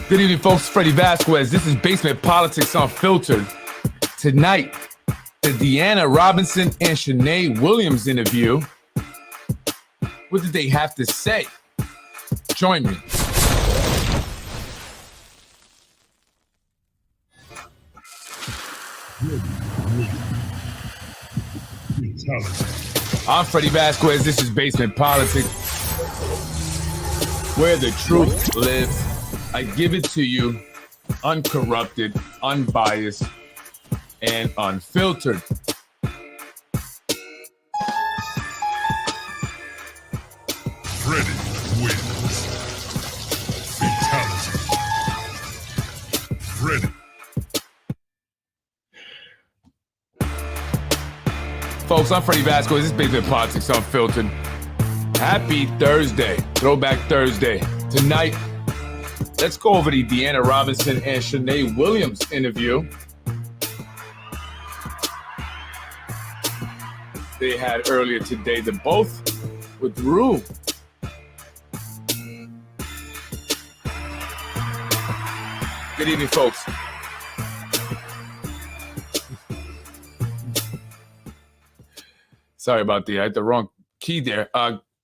Good evening, folks. Freddie Vasquez. This is Basement Politics Unfiltered. Tonight, the Deanna Robinson and Shanae Williams interview. What did they have to say? Join me. I'm Freddie Vasquez. This is Basement Politics, where the truth lives. I give it to you uncorrupted, unbiased, and unfiltered. Freddie wins. Fatality. Freddie. Folks, I'm Freddie Vasquez. This is Basement Politics Unfiltered. Happy Thursday, Throwback Thursday. Tonight, let's go over the Deanna Robinson and Shanae Williams interview they had earlier today. They both withdrew. Good evening, folks. Sorry about that. I had the wrong key there.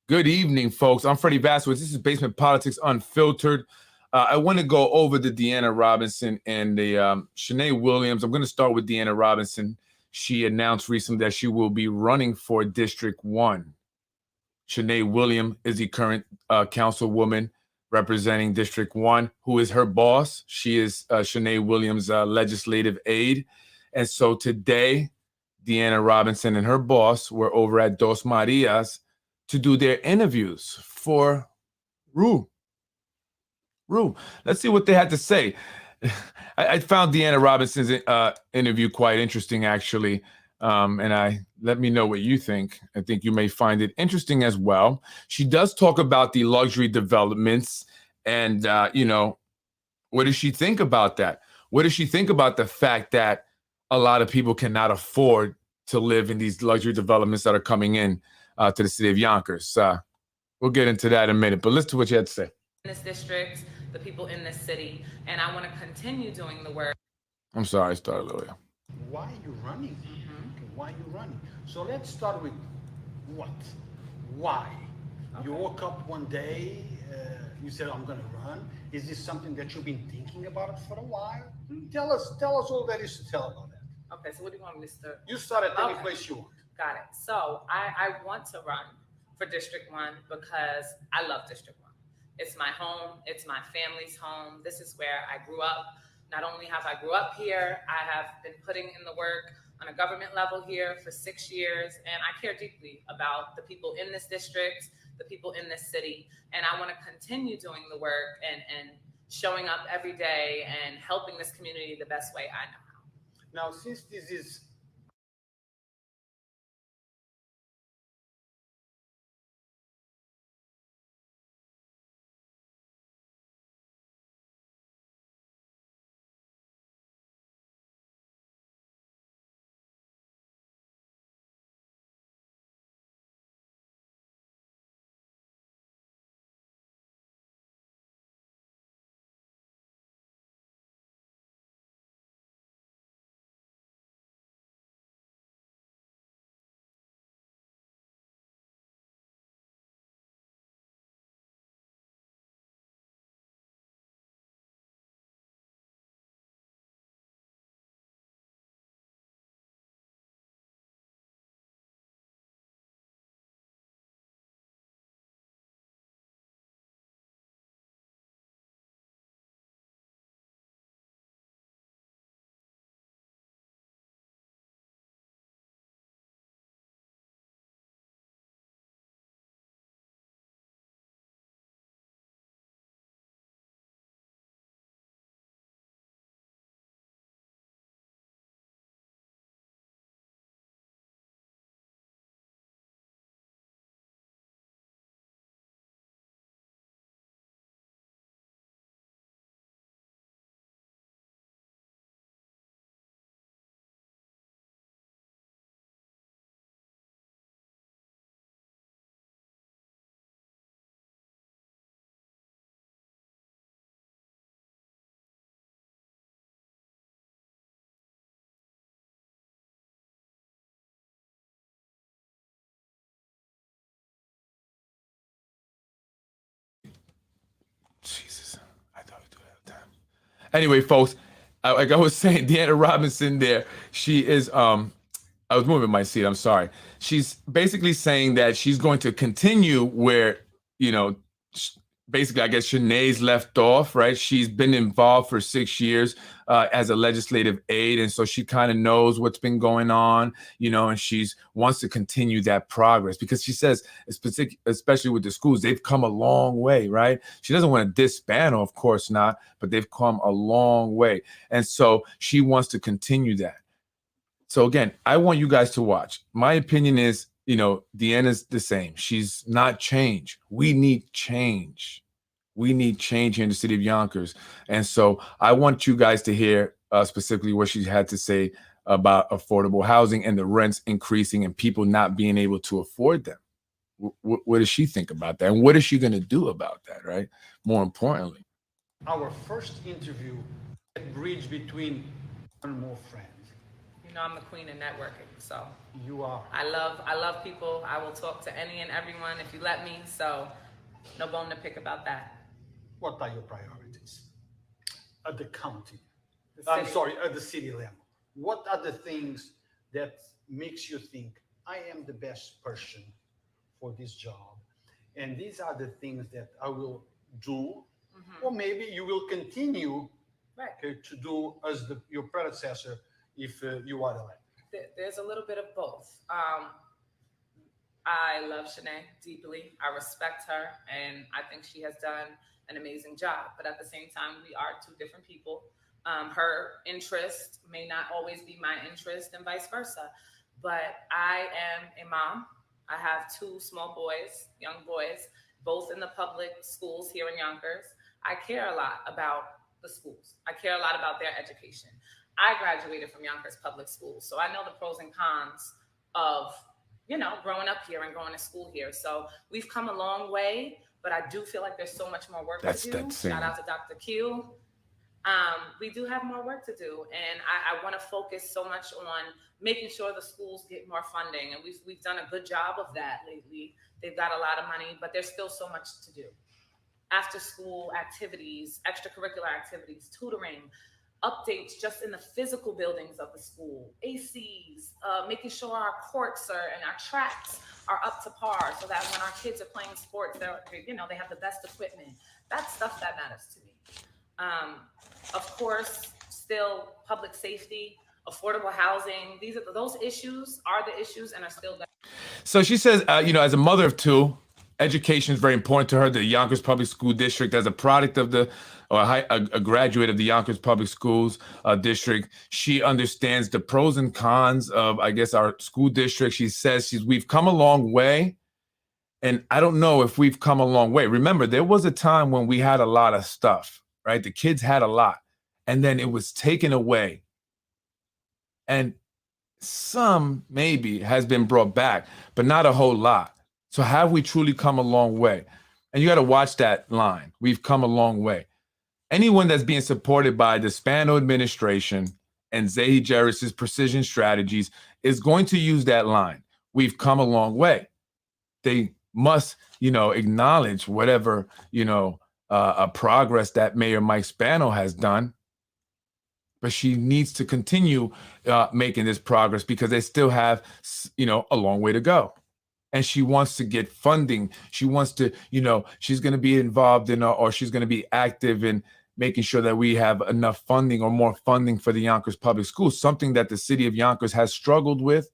Good evening, folks. I'm Freddie Vasquez. This is Basement Politics Unfiltered. I want to go over the Deanna Robinson and the Shanae Williams. I'm going to start with Deanna Robinson. She announced recently that she will be running for District 1. Shanae Williams is the current councilwoman representing District 1, who is her boss. She is Shanae Williams' legislative aide. And so today, Deanna Robinson and her boss were over at Dos Marias to do their interviews for Rue. Let's see what they had to say. I found Deanna Robinson's interview quite interesting, actually. And let me know what you think. I think you may find it interesting as well. She does talk about the luxury developments and, what does she think about that? What does she think about the fact that a lot of people cannot afford to live in these luxury developments that are coming in to the city of Yonkers? We'll get into that in a minute, but listen to what you had to say. In this district, the people in this city, and I want to continue doing the work. I'm sorry, I started earlier. Why are you running? Okay, why are you running? So let's start with what? Why? Okay. You woke up one day, you said, I'm going to run. Is this something that you've been thinking about for a while? Tell us all there is to tell about that. Okay, so what do you want me to start? You start at any place you want. Got it. So I want to run for District 1 because I love District 1. It's my home. It's my family's home. This is where I grew up. Not only have I grew up here, I have been putting in the work on a government level here for 6 years, and I care deeply about the people in this district, the people in this city, and I want to continue doing the work and showing up every day and helping this community the best way I know how. Now, since this is Anyway, folks, like I was saying, Deanna Robinson there, she is, I was moving my seat, I'm sorry. She's basically saying that she's going to continue where, you know, basically, I guess Shanae's left off, right? She's been involved for 6 years as a legislative aide, and so she kind of knows what's been going on, you know, and she's wants to continue that progress because she says, especially with the schools, they've come a long way, right? She doesn't want to disband, of course not, but they've come a long way, and so she wants to continue that. So again, I want you guys to watch. My opinion is, you know, Deanna's the same. She's not changed. We need change. We need change here in the city of Yonkers. And so I want you guys to hear specifically what she had to say about affordable housing and the rents increasing and people not being able to afford them. What does she think about that? And what is she going to do about that, right? More importantly. Our first interview, a bridge between one and more friends. You know, I'm the queen of networking, so You are. I love people. I will talk to any and everyone if you let me. So no bone to pick about that. What are your priorities at the county? The I'm city. sorry, at the city level. What are the things that makes you think I am the best person for this job? And these are the things that I will do, or maybe you will continue Right. to do as your predecessor if you are elected. There's a little bit of both. I love Shanae deeply. I respect her, and I think she has done an amazing job. But at the same time, we are two different people. Her interest may not always be my interest, and vice versa. But I am a mom. I have two small boys, young boys, both in the public schools here in Yonkers. I care a lot about the schools. I care a lot about their education. I graduated from Yonkers Public Schools, so I know the pros and cons of, you know, growing up here and going to school here. So we've come a long way, but I do feel like there's so much more work to do. Shout out to Dr. Q. We do have more work to do, and I want to focus so much on making sure the schools get more funding, and we've done a good job of that lately. They've got a lot of money, but there's still so much to do. After school activities, extracurricular activities, tutoring, updates just in the physical buildings of the school, ACs, making sure our courts and our tracks are up to par so that when our kids are playing sports, they have the best equipment. That's stuff that matters to me. Of course, still public safety, affordable housing. Those issues are the issues and are still there. So she says, as a mother of two, education is very important to her. The Yonkers Public School District, as a product of a graduate of the Yonkers Public Schools District, she understands the pros and cons of, I guess, our school district. She says we've come a long way. And I don't know if we've come a long way. Remember, there was a time when we had a lot of stuff, right? The kids had a lot, and then it was taken away. And some maybe has been brought back, but not a whole lot. So have we truly come a long way? And you got to watch that line. We've come a long way. Anyone that's being supported by the Spano administration and Zahi Jarris's precision strategies is going to use that line. We've come a long way. They must, acknowledge whatever, a progress that Mayor Mike Spano has done. But she needs to continue making this progress because they still have, a long way to go. And she wants to get funding. She wants to, she's going to be involved in or she's going to be active in making sure that we have enough funding or more funding for the Yonkers Public Schools, something that the city of Yonkers has struggled with.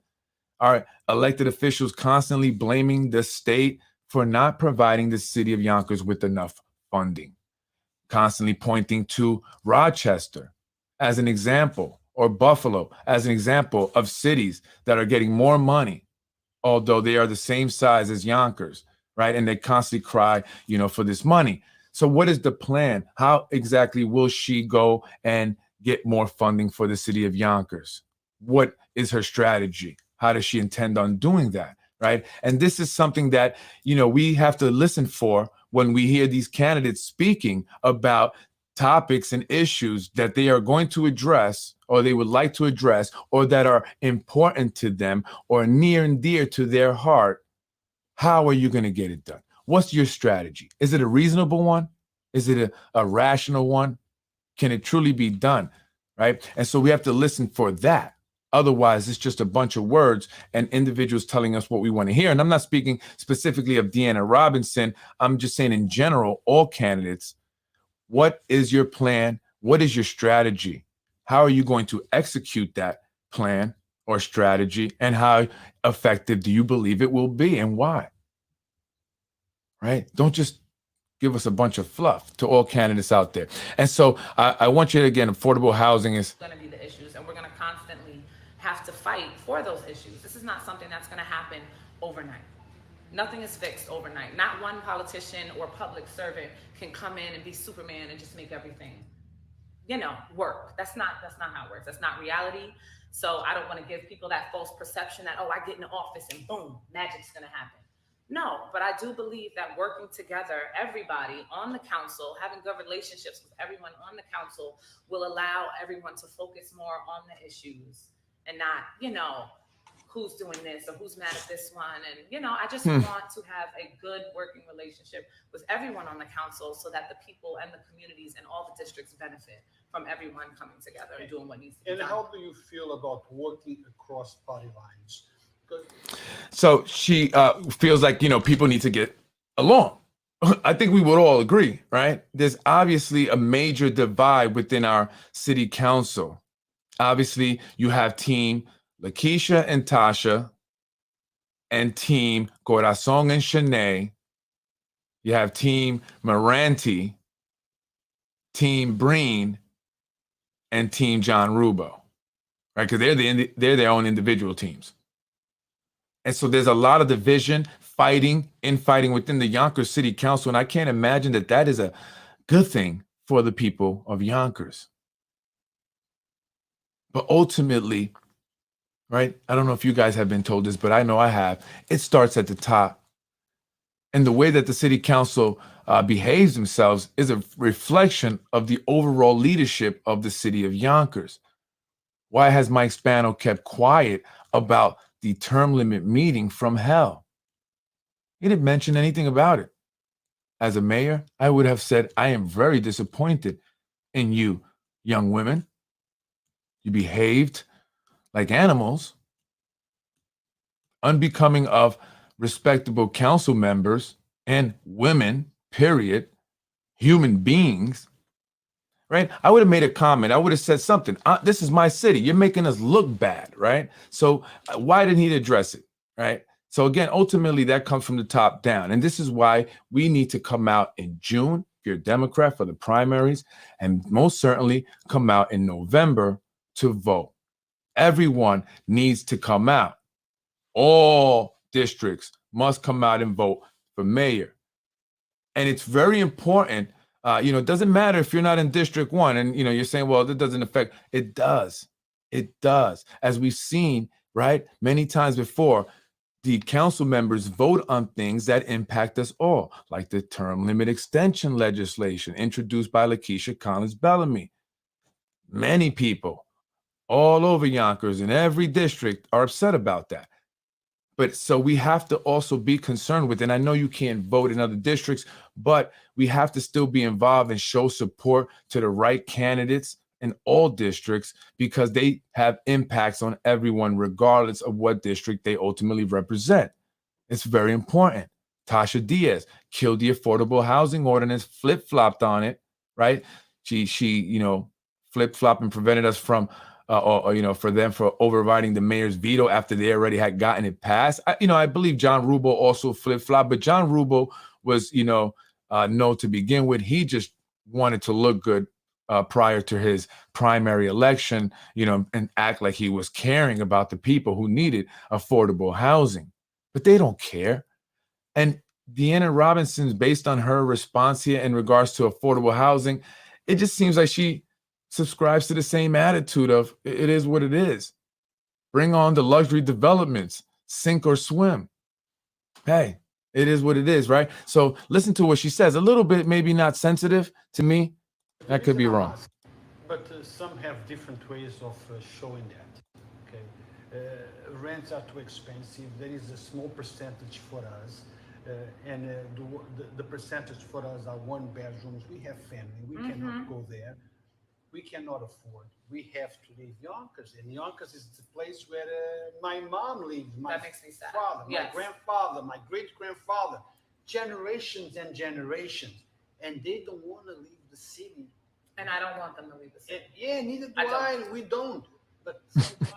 Our elected officials constantly blaming the state for not providing the city of Yonkers with enough funding, constantly pointing to Rochester as an example, or Buffalo as an example of cities that are getting more money, although they are the same size as Yonkers, right? And they constantly cry, for this money. So what is the plan? How exactly will she go and get more funding for the city of Yonkers? What is her strategy? How does she intend on doing that, right? And this is something that, we have to listen for when we hear these candidates speaking about topics and issues that they are going to address or they would like to address or that are important to them or near and dear to their heart. How are you going to get it done? What's your strategy? Is it a reasonable one? Is it a rational one? Can it truly be done? Right? And so we have to listen for that. Otherwise, it's just a bunch of words and individuals telling us what we want to hear. And I'm not speaking specifically of Deanna Robinson. I'm just saying in general, all candidates, what is your plan? What is your strategy? How are you going to execute that plan or strategy? And how effective do you believe it will be and why? Right? Don't just give us a bunch of fluff to all candidates out there. And so I want you to, again, affordable housing is going to be the issues, and we're going to constantly have to fight for those issues. This is not something that's going to happen overnight. Nothing is fixed overnight. Not one politician or public servant can come in and be Superman and just make everything, work. That's not how it works. That's not reality. So I don't want to give people that false perception that, I get in the office and boom, magic's going to happen. No, but I do believe that working together, everybody on the council, having good relationships with everyone on the council will allow everyone to focus more on the issues and not, who's doing this or who's mad at this one. And, I just want to have a good working relationship with everyone on the council so that the people and the communities and all the districts benefit from everyone coming together and doing what needs to be done. And how do you feel about working across party lines? So she feels like, people need to get along. I think we would all agree, right? There's obviously a major divide within our city council. Obviously, you have team Lakeisha and Tasha and team Corazon and Shanae. You have team Moranti, team Breen, and team John Rubo, right? Because they're their own individual teams. And so there's a lot of division, infighting within the Yonkers City Council. And I can't imagine that is a good thing for the people of Yonkers. But ultimately, right, I don't know if you guys have been told this, but I know I have. It starts at the top. And the way that the city council behaves themselves is a reflection of the overall leadership of the city of Yonkers. Why has Mike Spano kept quiet about the term limit meeting from hell? He didn't mention anything about it. As a mayor, I would have said, I am very disappointed in you, young women. You behaved like animals, unbecoming of respectable council members and women, period, human beings, right? I would have made a comment. I would have said something. This is my city. You're making us look bad, right? So why didn't he address it, right? So again, ultimately, that comes from the top down. And this is why we need to come out in June, if you're a Democrat, for the primaries, and most certainly come out in November to vote. Everyone needs to come out. All districts must come out and vote for mayor. And it's very important. It doesn't matter if you're not in District 1 and, you're saying, well, that doesn't affect. It does. It does. As we've seen, right, many times before, the council members vote on things that impact us all, like the term limit extension legislation introduced by Lakeisha Collins-Bellamy. Many people all over Yonkers in every district are upset about that. But so we have to also be concerned with, and I know you can't vote in other districts, but we have to still be involved and show support to the right candidates in all districts because they have impacts on everyone, regardless of what district they ultimately represent. It's very important. Tasha Diaz killed the affordable housing ordinance, flip-flopped on it, right? She flip-flopped and prevented us from for overriding the mayor's veto after they already had gotten it passed. I believe John Rubo also flip-flopped, but John Rubo was, no to begin with. He just wanted to look good prior to his primary election, and act like he was caring about the people who needed affordable housing. But they don't care. And Deanna Robinson's, based on her response here in regards to affordable housing, it just seems like she subscribes to the same attitude of it is what it is. Bring on the luxury developments, sink or swim. Hey, it is what it is, right? So listen to what she says. A little bit maybe not sensitive to me. That could be wrong. But some have different ways of showing that. Okay, rents are too expensive. There is a small percentage for us. And the percentage for us are one bedrooms. We have family. We cannot go there. we cannot afford. We have to leave Yonkers, and Yonkers is the place where my mom lived, my That makes me sad. father, my Yes. grandfather, my great-grandfather, generations and generations, and they don't want to leave the city. And I don't want them to leave the city. Yeah, neither do I don't. I. We don't. But sometimes,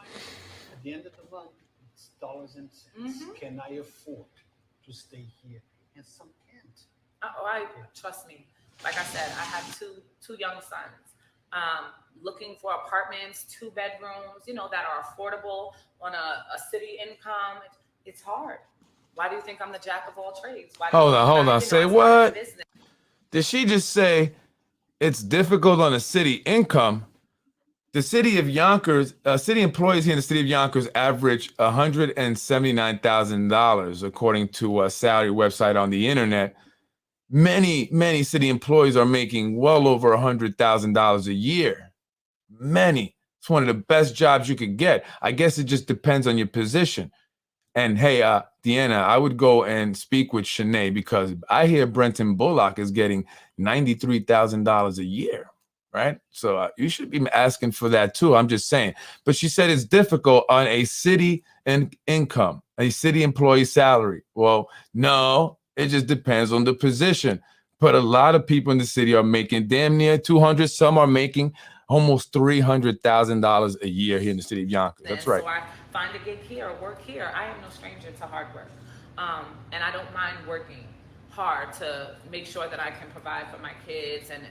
at the end of the month, it's dollars and cents. Mhm. Can I afford to stay here? And some can't. Trust me. Like I said, I have two young sons. Looking for apartments, 2 bedrooms, that are affordable on a city income. It's hard. Why do you think I'm the jack of all trades? Why do you Hold think on. I Say started a what? business? Did she just say it's difficult on a city income? The city of Yonkers, city employees here in the city of Yonkers average $179,000, according to a salary website on the internet. Many city employees are making well over $100,000 a year. Many. It's one of the best jobs you could get. I guess it just depends on your position. And hey, Deanna, I would go and speak with Shanae because I hear Brenton Bullock is getting $93,000 a year, right? So you should be asking for that too. I'm just saying. But she said it's difficult on a city income, a city employee salary. Well, no, it just depends on the position. But a lot of people in the city are making damn near 200. Some are making almost $300,000 a year here in the city of Yonkers. That's right. So I find a gig here or work here. I am no stranger to hard work. And I don't mind working hard to make sure that I can provide for my kids. And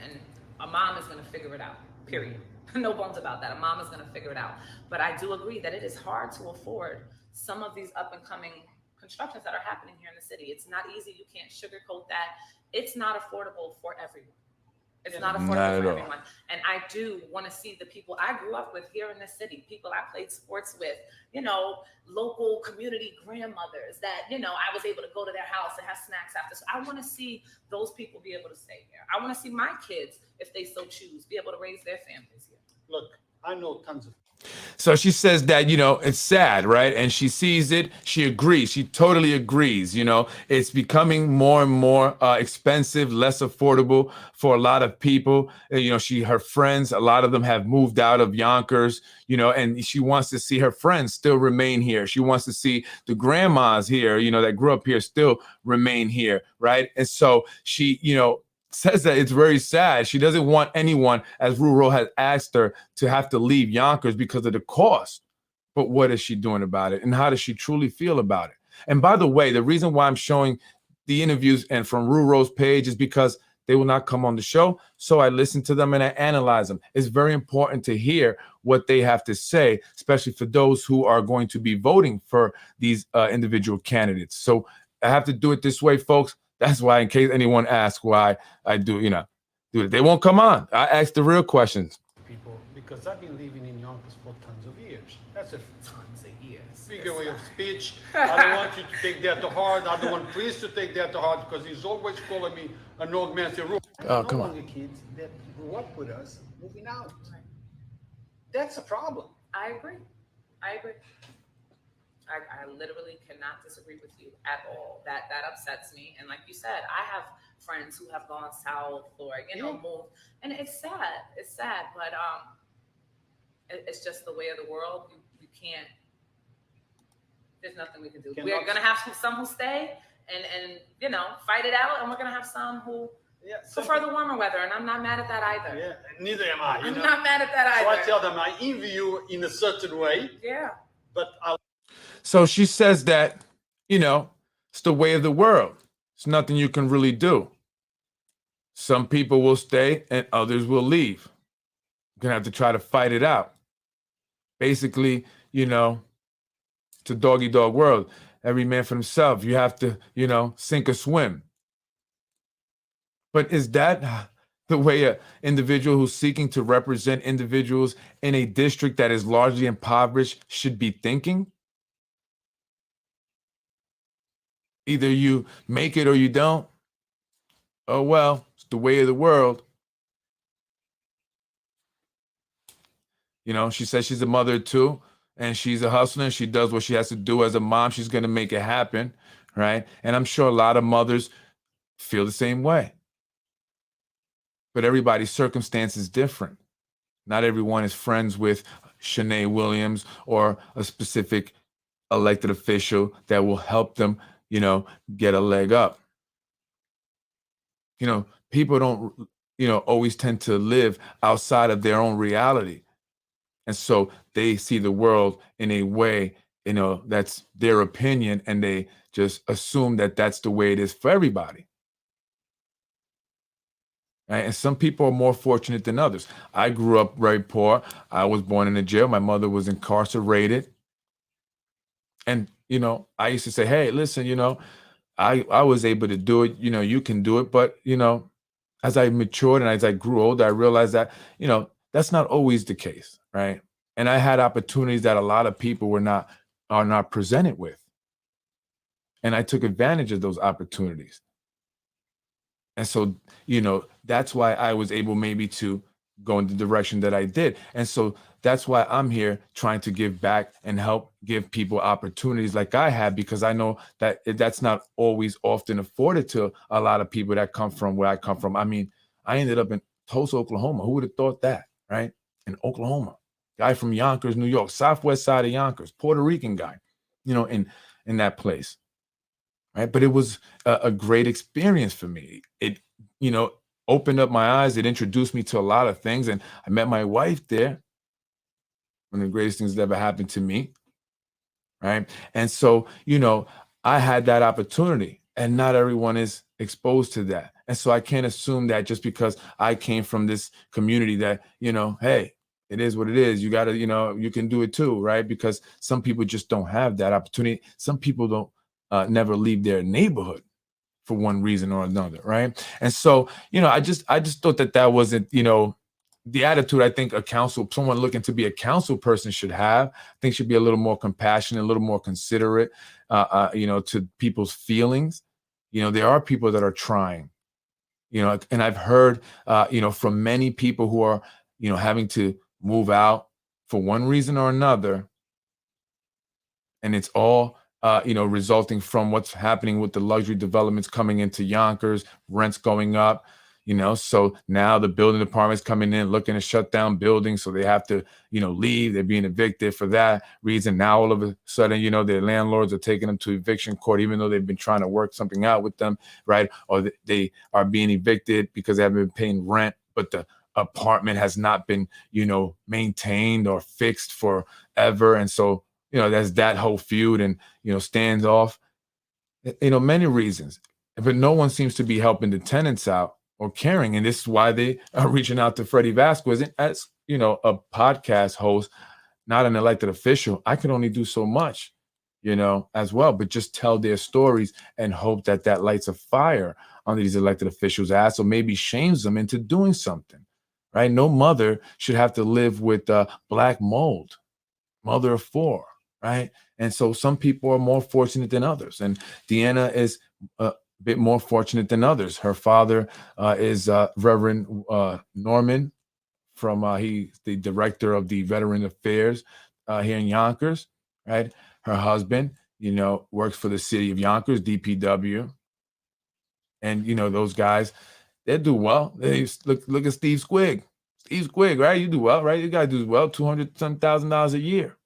a mom is going to figure it out, period. No bones about that. A mom is going to figure it out. But I do agree that it is hard to afford some of these up and coming constructions that are happening here in the city. It's not easy. You can't sugarcoat that. It's not affordable for everyone. It's not affordable for everyone. And I do want to see the people I grew up with here in the city, people I played sports with, local community grandmothers that, I was able to go to their house and have snacks after. So I want to see those people be able to stay here. I want to see my kids, if they so choose, be able to raise their families here. Look, I know tons of. So she says that, it's sad, right? And she sees it. She agrees. She totally agrees. It's becoming more and more expensive, less affordable for a lot of people. Her friends, a lot of them have moved out of Yonkers, and she wants to see her friends still remain here. She wants to see the grandmas here, that grew up here still remain here, right? And so she, says that it's very sad. She doesn't want anyone, as Rural has asked her, to have to leave Yonkers because of the cost. But what is she doing about it? And how does she truly feel about it? And by the way, the reason why I'm showing the interviews and from Rural's page is because they will not come on the show. So I listen to them and I analyze them. It's very important to hear what they have to say, especially for those who are going to be voting for these individual candidates. So I have to do it this way, folks. That's why, in case anyone asks why I do it. They won't come on. I ask the real questions. People, because I've been living in Yonkers for tons of years. That's a Tons of years. figure of speech. I don't want you to take that to heart. I don't want police to take that to heart because he's always calling me an old man. Come on. The kids that grew up with us moving out. That's a problem. I agree. I literally cannot disagree with you at all. That upsets me. And like you said, I have friends who have gone south or moved, and it's sad. It's sad, but it's just the way of the world. You can't. There's nothing we can do. We're gonna have some who stay and fight it out, and we're gonna have some who prefer the warmer weather, and I'm not mad at that either. Yeah, neither am I. I'm not mad at that either. So I tell them I envy you in a certain way. Yeah. But So she says that, it's the way of the world. It's nothing you can really do. Some people will stay and others will leave. You're going to have to try to fight it out. Basically, it's a dog-eat-dog world. Every man for himself. You have to, sink or swim. But is that the way an individual who's seeking to represent individuals in a district that is largely impoverished should be thinking? Either you make it or you don't. Oh, well, it's the way of the world. She says she's a mother too, and she's a hustler, and she does what she has to do as a mom. She's going to make it happen, right? And I'm sure a lot of mothers feel the same way. But everybody's circumstance is different. Not everyone is friends with Shanae Williams or a specific elected official that will help them, get a leg up. People don't, always tend to live outside of their own reality. And so they see the world in a way, that's their opinion, and they just assume that that's the way it is for everybody. Right? And some people are more fortunate than others. I grew up very poor. I was born in a jail. My mother was incarcerated. And, I used to say, hey, listen, I was able to do it. You can do it. But, as I matured and as I grew older, I realized that, that's not always the case. Right. And I had opportunities that a lot of people are not presented with. And I took advantage of those opportunities. And so, that's why I was able maybe to go in the direction that I did. And so that's why I'm here trying to give back and help give people opportunities like I have, because I know that that's not always often afforded to a lot of people that come from where I come from. I mean, I ended up in Tulsa, Oklahoma. Who would have thought that, right? In Oklahoma, guy from Yonkers, New York, southwest side of Yonkers, Puerto Rican guy, in that place. Right. But it was a great experience for me. It, opened up my eyes. It introduced me to a lot of things. And I met my wife there. One of the greatest things that ever happened to me. Right. And so, I had that opportunity, and not everyone is exposed to that. And so I can't assume that just because I came from this community that, hey, it is what it is. You got to, you can do it too. Right. Because some people just don't have that opportunity. Some people don't never leave their neighborhood for one reason or another, right? And so, I just thought that wasn't, the attitude I think someone looking to be a council person should have. I think should be a little more compassionate, a little more considerate, to people's feelings. There are people that are trying, and I've heard, from many people who are, having to move out for one reason or another, and it's all resulting from what's happening with the luxury developments coming into Yonkers, rents going up, so now the building department's coming in looking to shut down buildings. So they have to, leave. They're being evicted for that reason. Now, all of a sudden, their landlords are taking them to eviction court, even though they've been trying to work something out with them, right? Or they are being evicted because they haven't been paying rent, but the apartment has not been, maintained or fixed forever. And so, that's that whole feud and, stands off, many reasons. But no one seems to be helping the tenants out or caring. And this is why they are reaching out to Freddie Vasquez as, a podcast host, not an elected official. I can only do so much, as well, but just tell their stories and hope that lights a fire under these elected officials' ass, or maybe shames them into doing something, right? No mother should have to live with black mold, mother of four. Right. And so some people are more fortunate than others. And Deanna is a bit more fortunate than others. Her father is Reverend Norman he's the director of the Veteran Affairs here in Yonkers. Right. Her husband, works for the city of Yonkers, DPW. And, those guys, they do well. They look at Steve Squig. Steve Squig, right? You do well, right? You guys do well, $200,000 a year.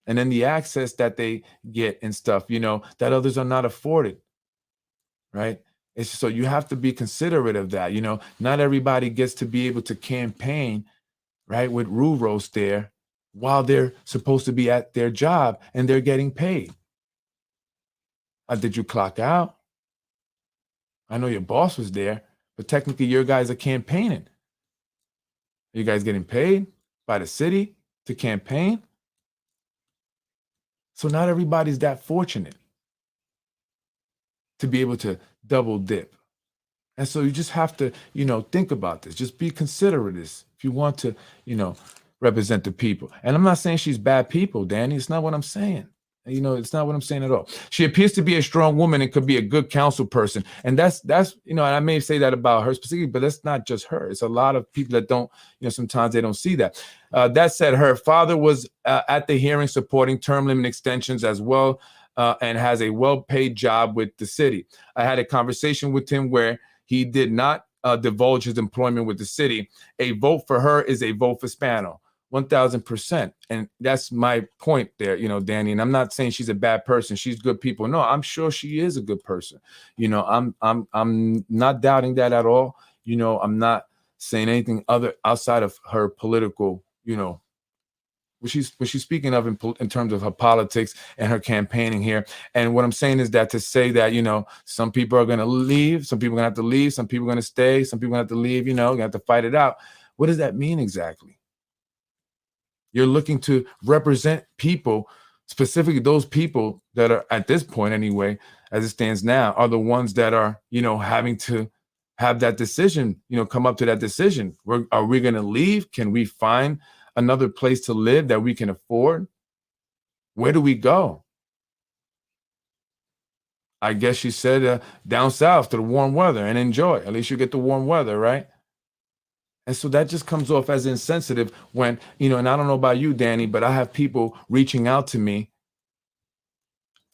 And then the access that they get and stuff, that others are not afforded, right? It's so you have to be considerate of that. Not everybody gets to be able to campaign, right, with Ruros there while they're supposed to be at their job and they're getting paid. Did you clock out? I know your boss was there, but technically your guys are campaigning. Are you guys getting paid by the city to campaign? So not everybody's that fortunate to be able to double dip. And so you just have to, think about this. Just be considerate of this if you want to, represent the people. And I'm not saying she's bad people, Danny. It's not what I'm saying. It's not what I'm saying at all. She appears to be a strong woman and could be a good council person. And that's, and I may say that about her specifically, but that's not just her. It's a lot of people that don't, sometimes they don't see that. That said, her father was at the hearing supporting term limit extensions as well, and has a well-paid job with the city. I had a conversation with him where he did not divulge his employment with the city. A vote for her is a vote for Spano, 1000%. And that's my point there, Danny. And I'm not saying she's a bad person. She's good people. No, I'm sure she is a good person. I'm not doubting that at all. I'm not saying anything other outside of her political, what she's speaking of in terms of her politics and her campaigning here. And what I'm saying is that to say that, some people are going to leave, some people are going to have to leave, some people are going to stay, some people are going to have to leave, you have to fight it out. What does that mean exactly? You're looking to represent people, specifically those people that are at this point anyway, as it stands now, are the ones that are, having to have that decision, come up to that decision. Are we going to leave? Can we find another place to live that we can afford? Where do we go? I guess she said down south to the warm weather and enjoy. At least you get the warm weather, right? And so that just comes off as insensitive when, and I don't know about you, Danny, but I have people reaching out to me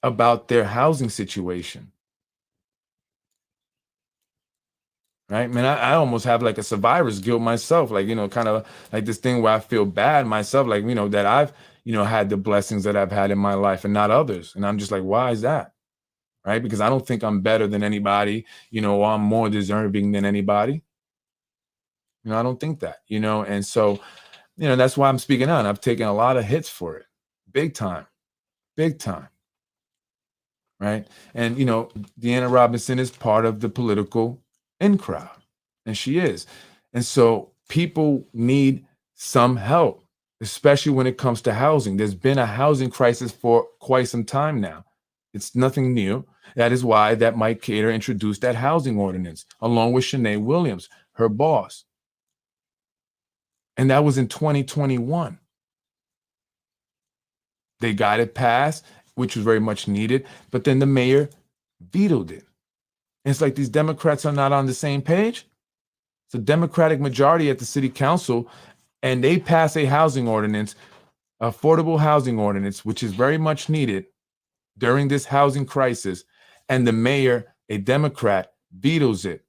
about their housing situation. Right, man, I almost have like a survivor's guilt myself, like, kind of like this thing where I feel bad myself, like, that I've, had the blessings that I've had in my life and not others. And I'm just like, why is that? Right, because I don't think I'm better than anybody, or I'm more deserving than anybody. I don't think that, and so, that's why I'm speaking out. I've taken a lot of hits for it, big time. Right. And, Deanna Robinson is part of the political in crowd, and she is. And so people need some help, especially when it comes to housing. There's been a housing crisis for quite some time now. It's nothing new. That is why that Mike Cater introduced that housing ordinance along with Shanae Williams, her boss. And that was in 2021. They got it passed, which was very much needed, but then the mayor vetoed it. And it's like these Democrats are not on the same page. It's a Democratic majority at the city council, and they pass a housing ordinance, affordable housing ordinance, which is very much needed during this housing crisis. And the mayor, a Democrat, vetoes it.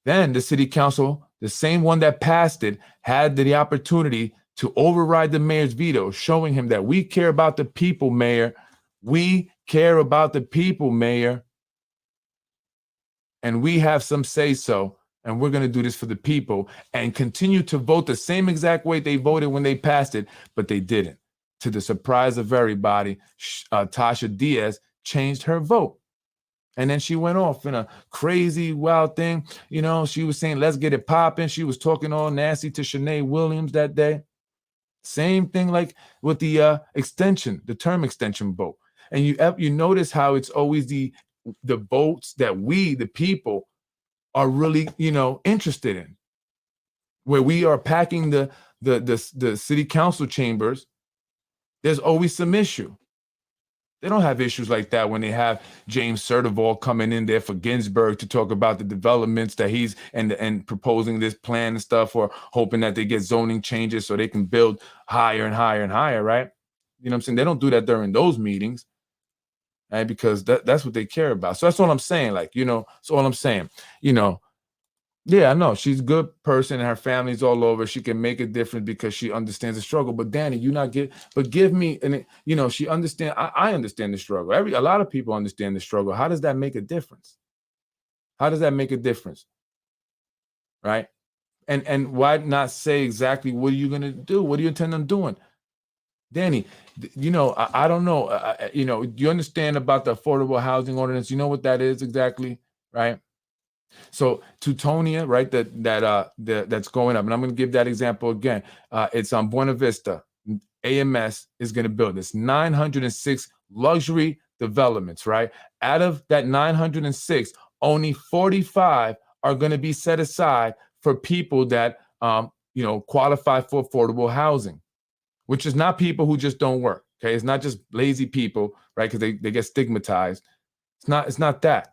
Then the city council, the same one that passed it, had the opportunity to override the mayor's veto, showing him that we care about the people, mayor. We care about the people, mayor. And we have some say so, and we're going to do this for the people and continue to vote the same exact way they voted when they passed it, but they didn't. To the surprise of everybody, Tasha Diaz changed her vote. And then she went off in a crazy, wild thing. She was saying, let's get it popping. She was talking all nasty to Shanae Williams that day. Same thing like with the extension, the term extension vote. And you notice how it's always the votes that we, the people, are really, interested in. Where we are packing the city council chambers, there's always some issue. They don't have issues like that when they have James Sertival coming in there for Ginsburg to talk about the developments that he's and proposing this plan and stuff, or hoping that they get zoning changes so they can build higher and higher and higher, right? You know what I'm saying? They don't do that during those meetings, right? Because that's what they care about. So that's all I'm saying. Like, so all I'm saying, yeah, I know she's a good person and her family's all over. She can make a difference because she understands the struggle. But Danny, give me, and she understand. I understand the struggle. A lot of people understand the struggle. How does that make a difference? How does that make a difference? Right? And why not say exactly what are you going to do? What do you intend on doing? Danny, I don't know. Do you understand about the affordable housing ordinance? You know what that is exactly, right? So Teutonia, right, that's going up, and I'm going to give that example again. It's on Buena Vista. AMS is going to build this 906 luxury developments, right? Out of that 906, only 45 are going to be set aside for people that qualify for affordable housing, which is not people who just don't work. Okay, it's not just lazy people, right? Because they get stigmatized. It's not that.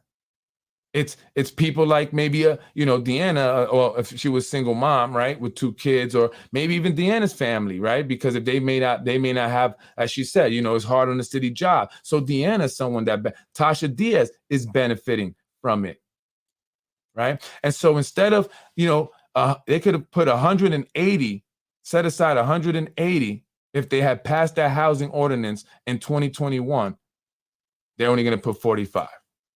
It's people like maybe Deanna, or if she was single mom, right, with 2 kids, or maybe even Deanna's family, right? Because if they may not have, as she said, it's hard on the city job. So Deanna's someone that Tasha Diaz is benefiting from it. right? And so instead of, they could have put 180, set aside 180 if they had passed that housing ordinance in 2021. They're only going to put 45.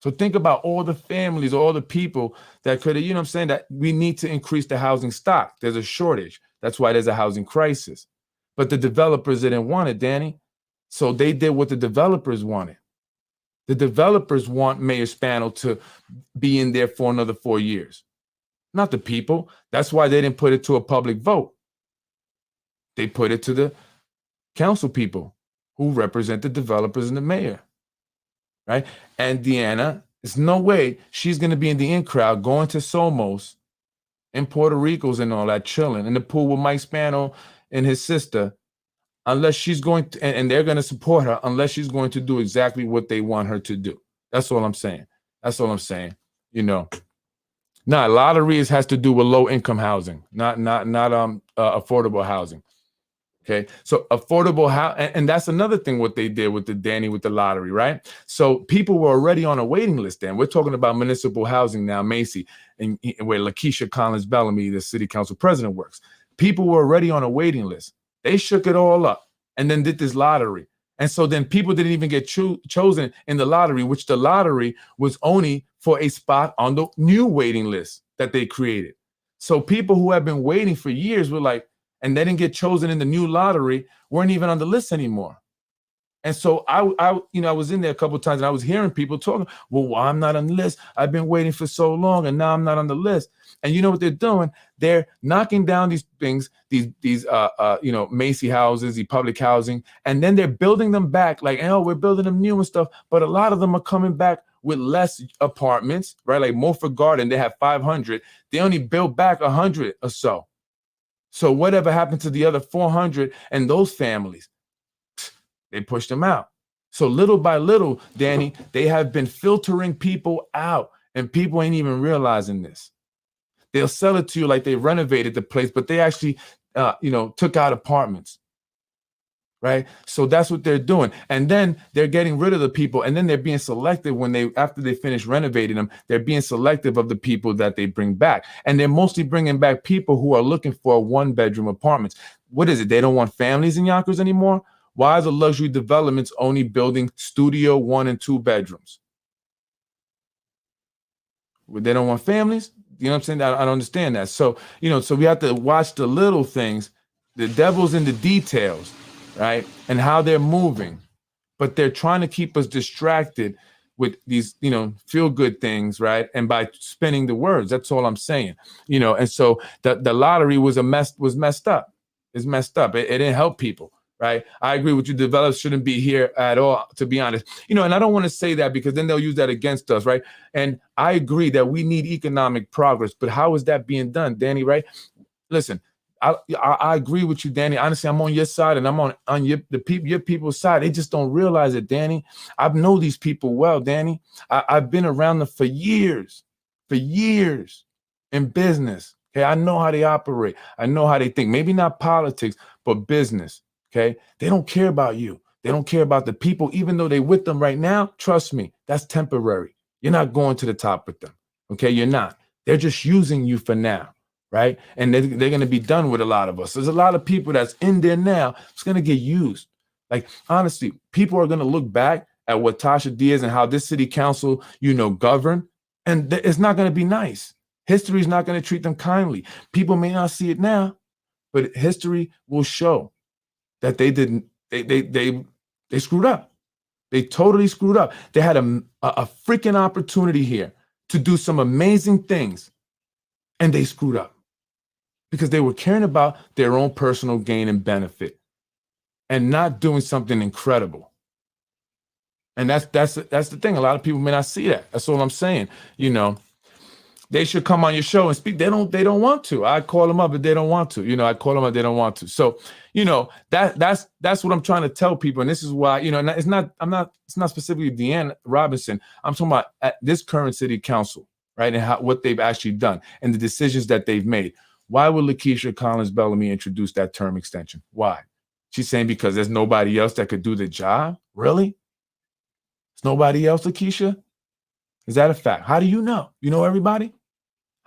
So think about all the families, all the people that could have, that we need to increase the housing stock. There's a shortage. That's why there's a housing crisis. But the developers didn't want it, Danny. So they did what the developers wanted. The developers want Mayor Spano to be in there for another 4 years, not the people. That's why they didn't put it to a public vote. They put it to the council people who represent the developers and the mayor, right? And Deanna, there's no way she's going to be in the in crowd going to Somos in Puerto Rico's and all that, chilling in the pool with Mike Spano and his sister, unless she's going to, and they're going to support her, unless she's going to do exactly what they want her to do. That's all I'm saying. That's all I'm saying. Now, lotteries has to do with low income housing, not affordable housing. Okay, so affordable housing, and that's another thing what they did with the lottery, right? So people were already on a waiting list. Then we're talking about municipal housing now, Macy, and where Lakeisha Collins Bellamy, the city council president, works. People were already on a waiting list. They shook it all up and then did this lottery, and so then people didn't even get chosen in the lottery, which the lottery was only for a spot on the new waiting list that they created. So people who have been waiting for years were like, and they didn't get chosen in the new lottery, weren't even on the list anymore. And so I was in there a couple of times and I was hearing people talking, well, I'm not on the list. I've been waiting for so long and now I'm not on the list. And you know what they're doing? They're knocking down these things, these Macy houses, the public housing, and then they're building them back like, oh, we're building them new and stuff. But a lot of them are coming back with less apartments, right? Like Mulford Garden, they have 500. They only built back 100 or so. So whatever happened to the other 400 and those families? They pushed them out. So little by little, Danny, they have been filtering people out, and people ain't even realizing this. They'll sell it to you like they renovated the place, but they actually, took out apartments, right? So that's what they're doing. And then they're getting rid of the people, and then they're being selective after they finish renovating them, they're being selective of the people that they bring back. And they're mostly bringing back people who are looking for 1-bedroom apartments. What is it? They don't want families in Yonkers anymore? Why are the luxury developments only building studio 1 and 2 bedrooms? They don't want families? You know what I'm saying? I don't understand that. So, so we have to watch the little things. The devil's in the details, right? And how they're moving. But they're trying to keep us distracted with these, feel good things, right? And by spinning the words, that's all I'm saying. And so the lottery was messed up. It's messed up. It didn't help people. Right. I agree with you. Developers shouldn't be here at all, to be honest. And I don't want to say that because then they'll use that against us. Right. And I agree that we need economic progress. But how is that being done, Danny? Right. Listen, I agree with you, Danny. Honestly, I'm on your side and I'm on your people's side. They just don't realize it, Danny. I know these people well, Danny. I've been around them for years in business. Okay. I know how they operate. I know how they think. Maybe not politics, but business. Okay, they don't care about you. They don't care about the people, even though they're with them right now. Trust me, that's temporary. You're not going to the top with them. Okay, you're not. They're just using you for now, right? And they're going to be done with a lot of us. There's a lot of people that's in there now. It's going to get used. Like, honestly, people are going to look back at what Tasha Diaz and how this city council, govern, and it's not going to be nice. History is not going to treat them kindly. People may not see it now, but history will show that they didn't, they screwed up. They totally screwed up. They had a freaking opportunity here to do some amazing things, and they screwed up because they were caring about their own personal gain and benefit and not doing something incredible. And that's the thing. A lot of people may not see that. That's all I'm saying. They should come on your show and speak. They don't want to. I call them up, but they don't want to. I call them up, they don't want to. So, that's what I'm trying to tell people. And this is why, it's not specifically Deanna Robinson. I'm talking about at this current city council, right? And what they've actually done and the decisions that they've made. Why would Lakeisha Collins Bellamy introduce that term extension? Why? She's saying because there's nobody else that could do the job. Really? There's nobody else, Lakeisha? Is that a fact? How do you know? You know everybody?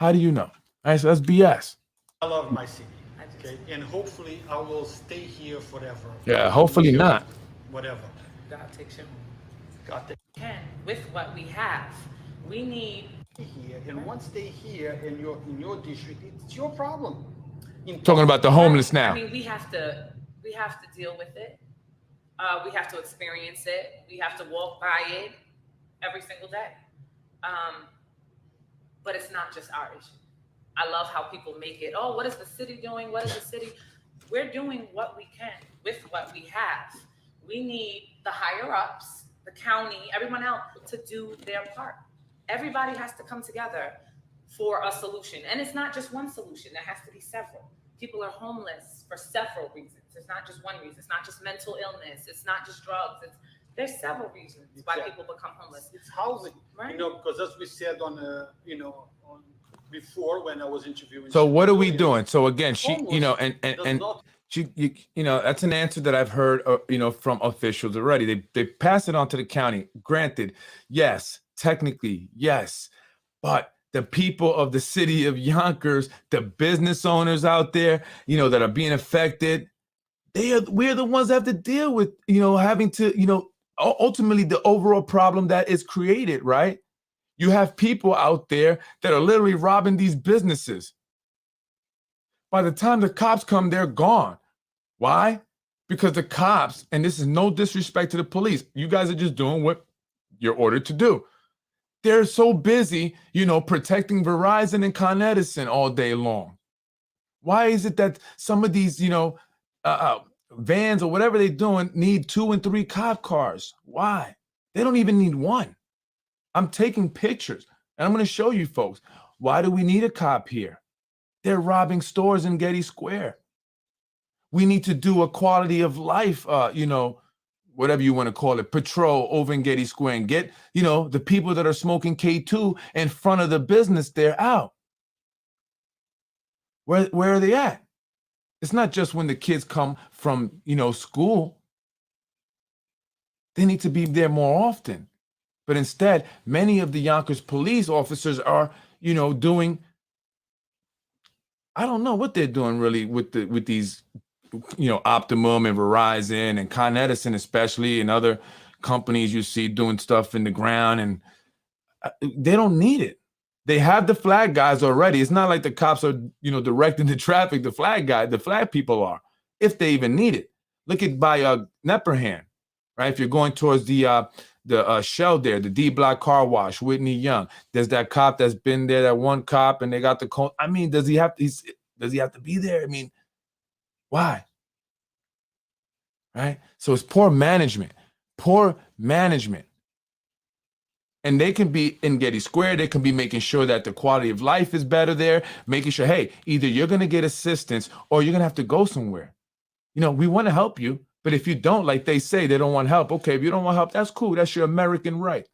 How do you know? All right, so that's BS. I love my city. I do Okay, and hopefully I will stay here forever. Yeah, hopefully Until not. Whatever. God takes you home. God take Can with what we have. We need here, and once they here in your district, it's your problem. Talking about the homeless now. I mean, we have to deal with it. We have to experience it. We have to walk by it every single day. But it's not just our issue. I love how people make it, oh, what is the city doing? What is the city? We're doing what we can with what we have. We need the higher ups, the county, everyone else to do their part. Everybody has to come together for a solution. And it's not just one solution, there has to be several. People are homeless for several reasons. It's not just one reason. It's not just mental illness. It's not just drugs. There's several reasons why people become homeless. It's housing, Right. you know, because as we said on before when I was interviewing. So what are we Julia, doing? So again, she, you know, homeless does and not- she, you know, that's an answer that I've heard, you know, from officials already. They pass it on to the county. Granted, yes, technically, yes, but the people of the city of Yonkers, the business owners out there, you know, that are being affected, we're the ones that have to deal with, you know, having to, you know, ultimately the overall problem that is created, right? You have people out there that are literally robbing these businesses. By the time the cops come, they're gone. Why? Because the cops, and this is no disrespect to the police, you guys are just doing what you're ordered to do. They're so busy, you know, protecting Verizon and Con Edison all day long. Why is it that some of these, you know, vans or whatever they're doing need 2 and 3 cop cars? Why? They don't even need one. I'm taking pictures and I'm going to show you folks. Why do we need a cop here? They're robbing stores in Getty Square. We need to do a quality of life, you know, whatever you want to call it, patrol over in Getty Square and get, you know, the people that are smoking K2 in front of the business there out. Where are they at? It's not just when the kids come from, you know, school. They need to be there more often. But instead, many of the Yonkers police officers are, you know, doing, I don't know what they're doing really with these, you know, Optimum and Verizon and Con Edison especially, and other companies you see doing stuff in the ground, and they don't need it. They have the flag guys already. It's not like the cops are, you know, directing the traffic. The flag people are, if they even need it. Look at by Nepperhan, right? If you're going towards the Shell there, the D Block Car Wash, Whitney Young. There's that cop that's been there, that one cop, and they got the cone. I mean, does he have to be there? I mean, why? Right? So it's poor management. And they can be in Getty Square. They can be making sure that the quality of life is better there, making sure, hey, either you're going to get assistance or you're going to have to go somewhere. You know, we want to help you, but if you don't, like they say, they don't want help. Okay, if you don't want help, that's cool. That's your American right.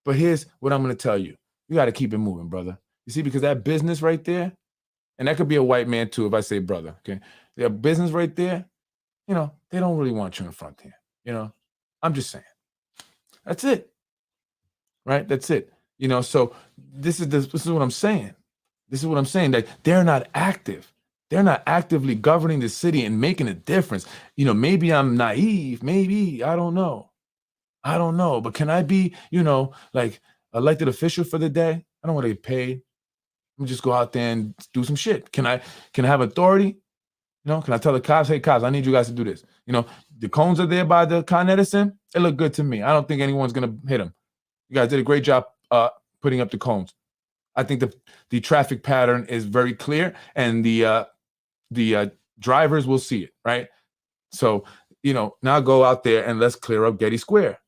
But here's what I'm going to tell you. You got to keep it moving, brother. You see, because that business right there, and that could be a white man too if I say brother, okay? That business right there, you know, they don't really want you in front here. You know, I'm just saying. That's it. Right? That's it. You know, so this is what I'm saying. This is what I'm saying, that they're not active. They're not actively governing the city and making a difference. You know, maybe I'm naive. Maybe, I don't know. But can I be, you know, like elected official for the day? I don't want to get paid. Let me just go out there and do some shit. Can I have authority? You know, can I tell the cops, hey, cops, I need you guys to do this? You know, the cones are there by the Con Edison. They look good to me. I don't think anyone's going to hit them. You guys did a great job putting up the cones. I think the traffic pattern is very clear, and the drivers will see it, right? So, you know, now go out there and let's clear up Getty Square.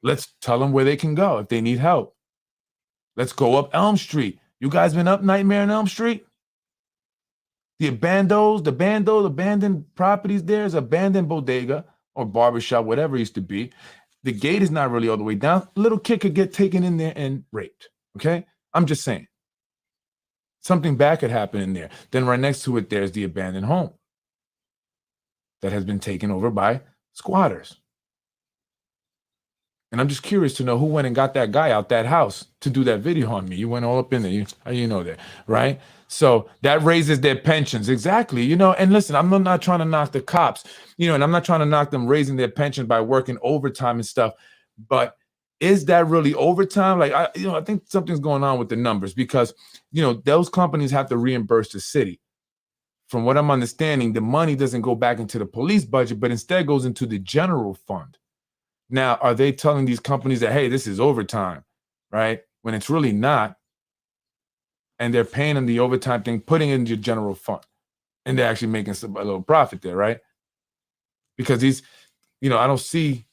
Let's tell them where they can go if they need help. Let's go up Elm Street. You guys been up Nightmare on Elm Street? The abandoned properties there is abandoned bodega or barbershop, whatever it used to be. The gate is not really all the way down. A little kid could get taken in there and raped, okay? I'm just saying. Something bad could happen in there. Then right next to it, there's the abandoned home that has been taken over by squatters. And I'm just curious to know who went and got that guy out that house to do that video on me. You went all up in there. How you know that, right? So that raises their pensions. Exactly. You know, and listen, I'm not trying to knock the cops, you know, and I'm not trying to knock them raising their pension by working overtime and stuff. But is that really overtime? Like, I think something's going on with the numbers because, you know, those companies have to reimburse the city. From what I'm understanding, the money doesn't go back into the police budget, but instead goes into the general fund. Now, are they telling these companies that, hey, this is overtime, right? When it's really not. And they're paying them the overtime thing, putting it in your general fund. And they're actually making a little profit there, right? Because these, you know, I don't see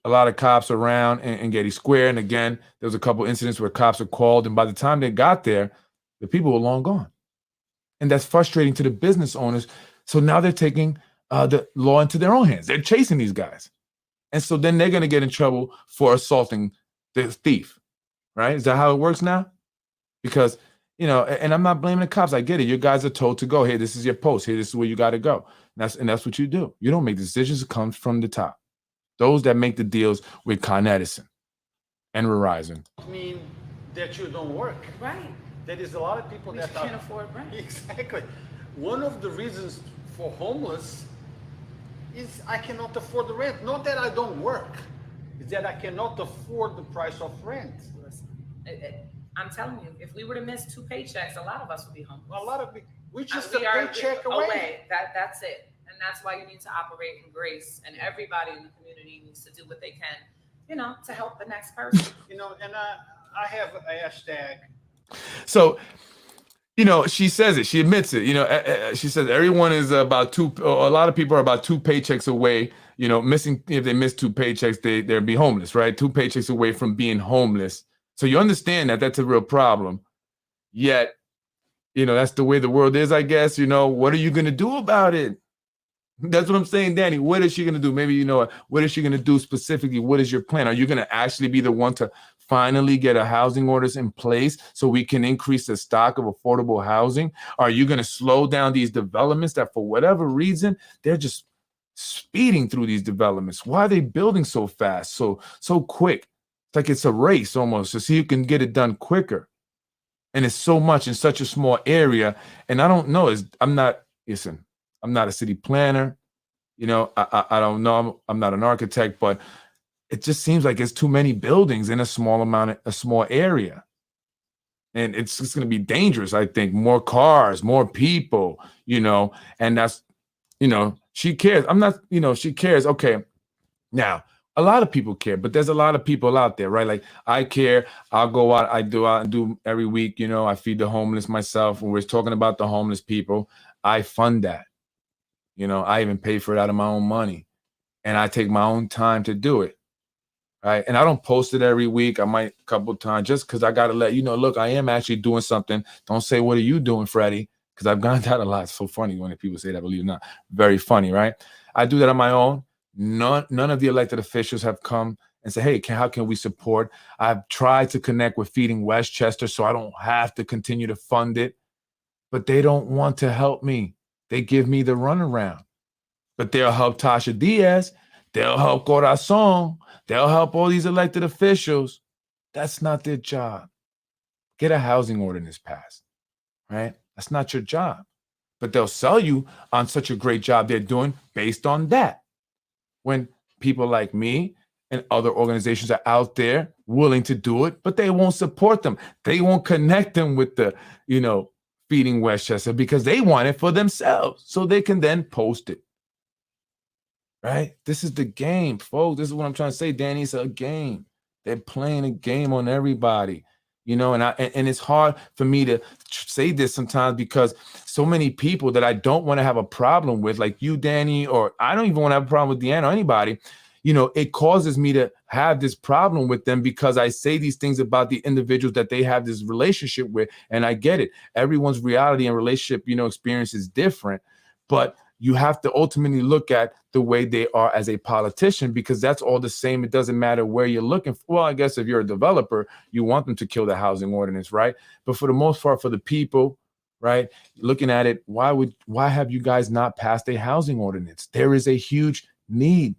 a lot of cops around in Getty Square. And again, there was a couple incidents where cops are called. And by the time they got there, the people were long gone. And that's frustrating to the business owners. So now they're taking the law into their own hands. They're chasing these guys. And so then they're going to get in trouble for assaulting the thief, right? Is that how it works now? Because, you know, and I'm not blaming the cops. I get it. Your guys are told to go. Hey, this is your post. Hey, this is where you got to go. And that's what you do. You don't make decisions. It comes from the top. Those that make the deals with Con Edison and Verizon. I mean, that you don't work. Right. There is a lot of people We that can't afford rent. Exactly. One of the reasons for homeless is I cannot afford the rent. Not that I don't work. It's that I cannot afford the price of rent. Listen, I'm telling you, if we were to miss 2 paychecks, a lot of us would be homeless. A lot of we're just We a are paycheck away. That's it. And that's why you need to operate in grace. And everybody in the community needs to do what they can, you know, to help the next person. You know, and I have a hashtag. So, you know, she says it. She admits it. You know, she says everyone is about a lot of people are about 2 paychecks away. You know, missing, if they miss 2 paychecks, they'll be homeless, right? 2 paychecks away from being homeless. So you understand that that's a real problem. Yet, you know, that's the way the world is, I guess. You know, what are you going to do about it? That's what I'm saying, Danny. What is she going to do? Maybe, you know, what is she going to do specifically? What is your plan? Are you going to actually be the one to finally get a housing orders in place so we can increase the stock of affordable housing? Are you going to slow down these developments that for whatever reason, they're just speeding through these developments? Why are they building so fast, so quick? It's like it's a race almost to see who can get it done quicker. And it's so much in such a small area. And I don't know, I'm not a city planner. You know, I don't know. I'm not an architect, but it just seems like it's too many buildings in a small area. And it's just going to be dangerous, I think. More cars, more people, you know, and that's, you know, she cares. I'm not, you know, she cares. Okay. Now, a lot of people care, but there's a lot of people out there, right? Like I care. I'll go out. I do every week, you know, I feed the homeless myself. When we're talking about the homeless people, I fund that. You know, I even pay for it out of my own money, and I take my own time to do it. Right. And I don't post it every week. I might a couple of times just because I got to let you know, look, I am actually doing something. Don't say, what are you doing, Freddie? Because I've gotten that a lot. It's so funny when people say that, believe it or not. Very funny, right? I do that on my own. None of the elected officials have come and say, hey, how can we support? I've tried to connect with Feeding Westchester so I don't have to continue to fund it, but they don't want to help me. They give me the runaround, but they'll help Tasha Diaz. They'll help Corazon. They'll help all these elected officials. That's not their job. Get a housing ordinance passed, right? That's not your job. But they'll sell you on such a great job they're doing based on that. When people like me and other organizations are out there willing to do it, but they won't support them. They won't connect them with the, you know, Feeding Westchester because they want it for themselves so they can then post it. Right? This is the game, folks. This is what I'm trying to say, Danny. It's a game. They're playing a game on everybody, you know, and it's hard for me to say this sometimes because so many people that I don't want to have a problem with, like you, Danny, or I don't even want to have a problem with Deanna or anybody, you know, it causes me to have this problem with them because I say these things about the individuals that they have this relationship with. And I get it. Everyone's reality and relationship, you know, experience is different, but you have to ultimately look at the way they are as a politician because that's all the same. It doesn't matter where you're looking for. Well, I guess if you're a developer, you want them to kill the housing ordinance, right? But for the most part, for the people, right, looking at it, why have you guys not passed a housing ordinance? There is a huge need.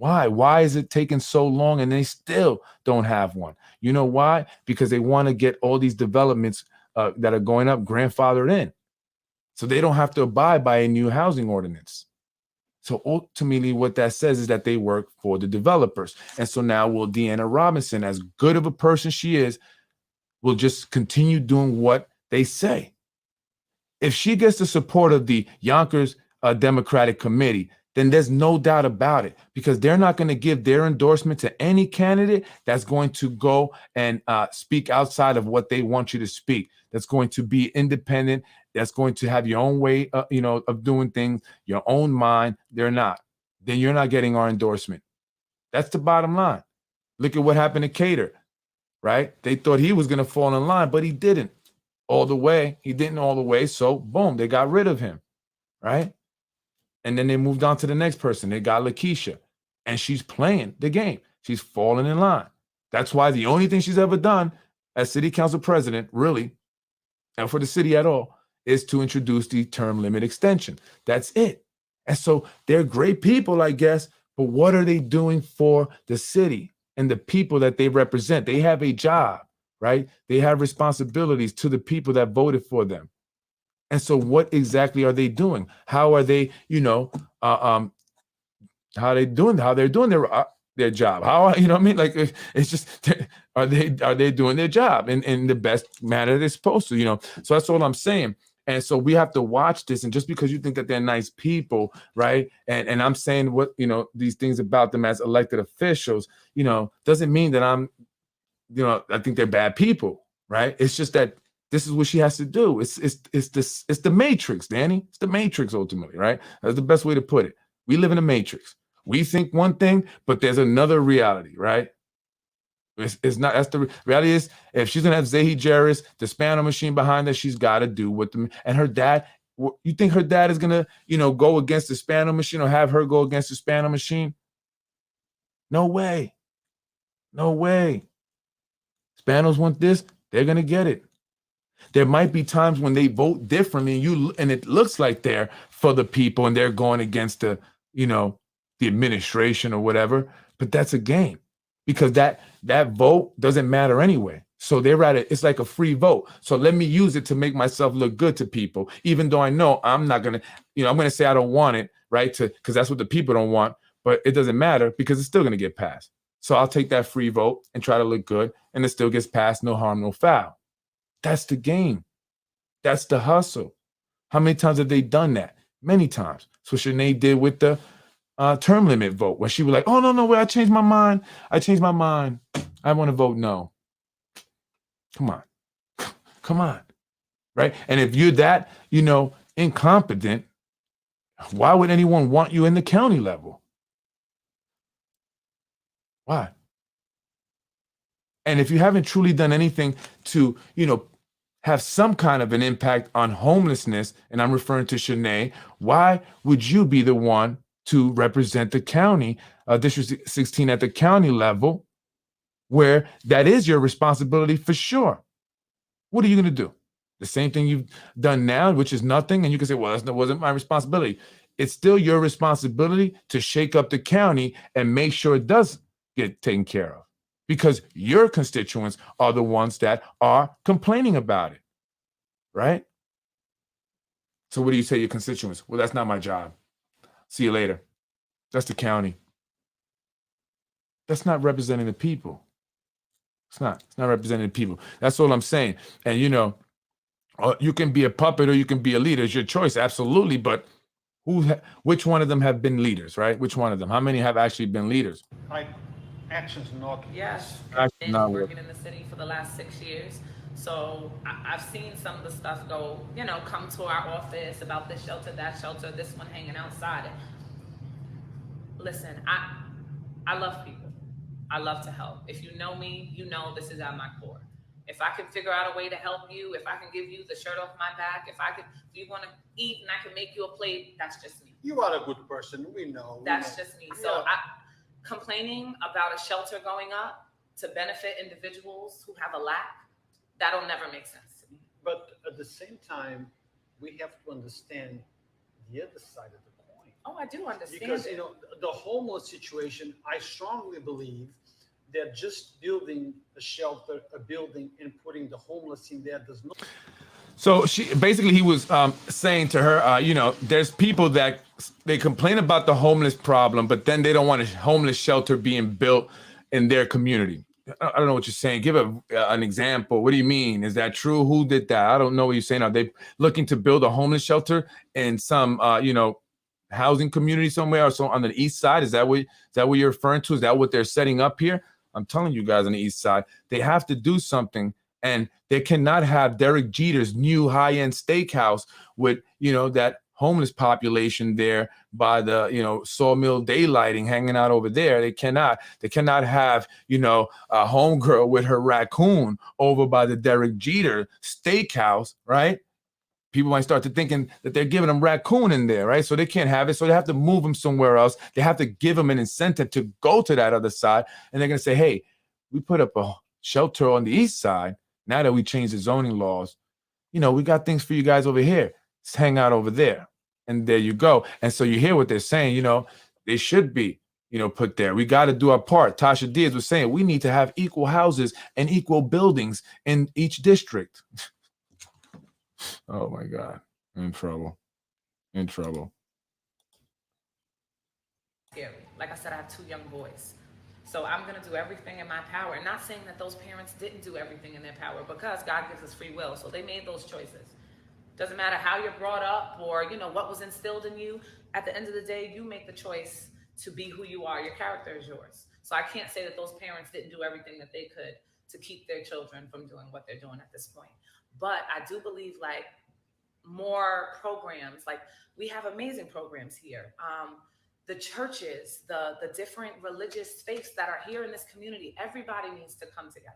Why? Why is it taking so long and they still don't have one? You know why? Because they want to get all these developments that are going up grandfathered in. So they don't have to abide by a new housing ordinance. So ultimately what that says is that they work for the developers. And so now will Deanna Robinson, as good of a person she is, will just continue doing what they say. If she gets the support of the Yonkers Democratic Committee, then there's no doubt about it, because they're not going to give their endorsement to any candidate that's going to go and speak outside of what they want you to speak. That's going to be independent. That's going to have your own way, of doing things, your own mind. They're not. Then you're not getting our endorsement. That's the bottom line. Look at what happened to Cater, right? They thought he was going to fall in line, but he didn't all the way. He didn't all the way. So boom, they got rid of him, right? And then they moved on to the next person. They got Lakeisha, and she's playing the game. She's falling in line. That's why the only thing she's ever done as city council president, really, and for the city at all, is to introduce the term limit extension. That's it. And so they're great people, I guess, but what are they doing for the city and the people that they represent? They have a job, right? They have responsibilities to the people that voted for them. And so what exactly are they doing? How are they, how they're doing their job? How, you know what I mean? Like, it's just, are they doing their job in the best manner they're supposed to, So that's all I'm saying. And so we have to watch this. And just because you think that they're nice people, right? And I'm saying what, these things about them as elected officials, doesn't mean that I think they're bad people, right? It's just that this is what she has to do. It's the matrix, Danny. It's the matrix ultimately, right? That's the best way to put it. We live in a matrix. We think one thing, but there's another reality, right? It's not. That's the reality. Is if she's gonna have Zahi Jarris, the Spano machine behind her, she's got to do with them. And her dad. You think her dad is gonna, go against the Spano machine or have her go against the Spano machine? No way. No way. Spanos want this. They're gonna get it. There might be times when they vote differently, and it looks like they're for the people and they're going against the administration or whatever. But that's a game, because that vote doesn't matter anyway. So it's like a free vote. So let me use it to make myself look good to people, even though I know I'm not gonna, I'm gonna say I don't want it, right? Because that's what the people don't want. But it doesn't matter because it's still gonna get passed. So I'll take that free vote and try to look good, and it still gets passed. No harm, no foul. That's the game. That's the hustle. How many times have they done that? Many times. So Sinead did with the term limit vote, where she was like, oh, no, wait, I changed my mind. I want to vote no. Come on. Right? And if you're that, incompetent, why would anyone want you in the county level? Why? And if you haven't truly done anything to, have some kind of an impact on homelessness, and I'm referring to Shanae, why would you be the one to represent the county, District 16 at the county level, where that is your responsibility for sure? What are you going to do? The same thing you've done now, which is nothing, and you can say, well, that wasn't my responsibility. It's still your responsibility to shake up the county and make sure it does get taken care of, because your constituents are the ones that are complaining about it, right? So what do you say to your constituents? Well, that's not my job. See you later. That's the county. That's not representing the people. It's not representing the people. That's all I'm saying. And, you can be a puppet or you can be a leader. It's your choice, absolutely. But which one of them have been leaders, right? Which one of them? How many have actually been leaders? Like actions not. Yes. Actions I've not been work. working in the city for the last 6 years. So I've seen some of the stuff go, come to our office about this shelter, that shelter, this one hanging outside. Listen, I love people. I love to help. If you know me, you know this is at my core. If I can figure out a way to help you, if I can give you the shirt off my back, if you want to eat and I can make you a plate, that's just me. You are a good person. We know. That's just me. So complaining about a shelter going up to benefit individuals who have a lack, that'll never make sense to me. But at the same time, we have to understand the other side of the coin. Oh, I do understand Because, it. the homeless situation, I strongly believe that just building a shelter, a building, and putting the homeless in there does not. So she basically he was saying to her, there's people that they complain about the homeless problem, but then they don't want a homeless shelter being built in their community. I don't know what you're saying. Give an example. What do you mean? Is that true? Who did that? I don't know what you're saying. Are they looking to build a homeless shelter in some, housing community somewhere or so on the east side? Is that what you're referring to? Is that what they're setting up here? I'm telling you guys on the east side, they have to do something. And they cannot have Derek Jeter's new high-end steakhouse with, that homeless population there by the, sawmill daylighting hanging out over there. They cannot have, a homegirl with her raccoon over by the Derek Jeter steakhouse, right? People might start to thinking that they're giving them raccoon in there, right? So they can't have it. So they have to move them somewhere else. They have to give them an incentive to go to that other side. And they're going to say, hey, we put up a shelter on the east side. Now that we changed the zoning laws, we got things for you guys over here. Let's hang out over there. And there you go. And so you hear what they're saying, they should be, put there. We got to do our part. Tasha Diaz was saying we need to have equal houses and equal buildings in each district. Oh my God. In trouble. Scary. Like I said, I have 2 young boys. So I'm going to do everything in my power. And not saying that those parents didn't do everything in their power, because God gives us free will. So they made those choices. Doesn't matter how you're brought up or, what was instilled in you. At the end of the day, you make the choice to be who you are. Your character is yours. So I can't say that those parents didn't do everything that they could to keep their children from doing what they're doing at this point. But I do believe more programs, we have amazing programs here. The churches, the different religious faiths that are here in this community, everybody needs to come together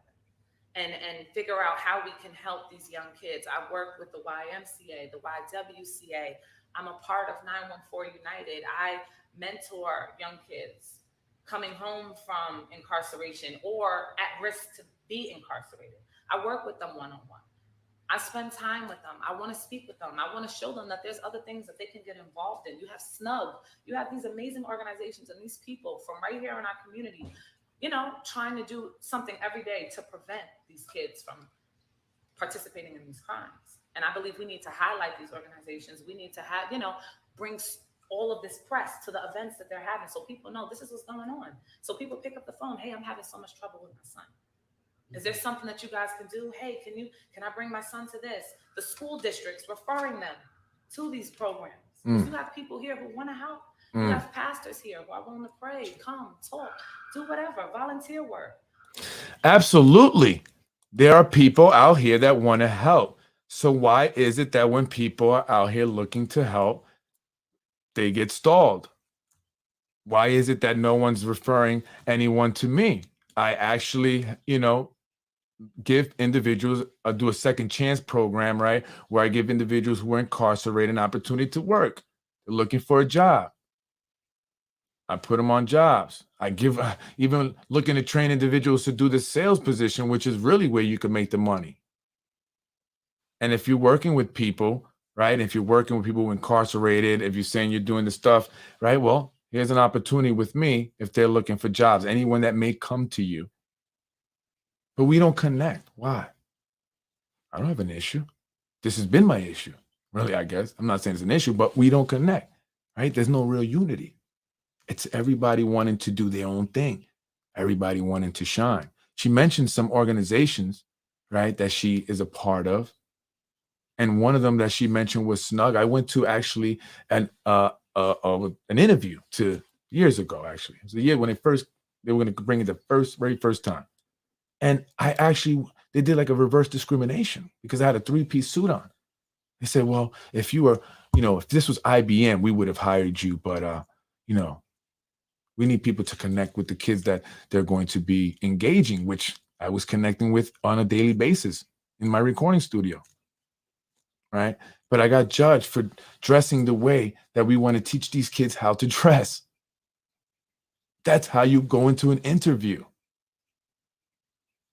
and figure out how we can help these young kids. I work with the YMCA, the YWCA. I'm a part of 914 United. I mentor young kids coming home from incarceration or at risk to be incarcerated. I work with them one-on-one. I spend time with them. I want to speak with them. I want to show them that there's other things that they can get involved in. You have SNUG. You have these amazing organizations and these people from right here in our community, trying to do something every day to prevent these kids from participating in these crimes. And I believe we need to highlight these organizations. We need to have, bring all of this press to the events that they're having so people know this is what's going on. So people pick up the phone. Hey, I'm having so much trouble with my son. Is there something that you guys can do? Hey, can I bring my son to this? The school districts referring them to these programs. You have people here who want to help. You have pastors here who are willing to pray, come, talk, do whatever, volunteer work. Absolutely. There are people out here that want to help. So why is it that when people are out here looking to help, they get stalled? Why is it that no one's referring anyone to me? I actually, give individuals, do a second chance program, right? Where I give individuals who are incarcerated an opportunity to work. They're looking for a job. I put them on jobs. I give, even looking to train individuals to do the sales position, which is really where you can make the money. And if you're working with people, right? If you're working with people who are incarcerated, if you're saying you're doing the stuff, right? Well, here's an opportunity with me if they're looking for jobs, anyone that may come to you. But we don't connect. Why? I don't have an issue. This has been my issue, really, I guess. I'm not saying it's an issue, but we don't connect, right? There's no real unity. It's everybody wanting to do their own thing, everybody wanting to shine. She mentioned some organizations, right, that she is a part of. And one of them that she mentioned was Snug. I went to actually an interview years ago, actually. It was the year when they were going to bring it the very first time. And they did like a reverse discrimination because I had a 3-piece suit on. They said, well, if you were, if this was IBM, we would have hired you. But, we need people to connect with the kids that they're going to be engaging, which I was connecting with on a daily basis in my recording studio. Right. But I got judged for dressing the way that we want to teach these kids how to dress. That's how you go into an interview.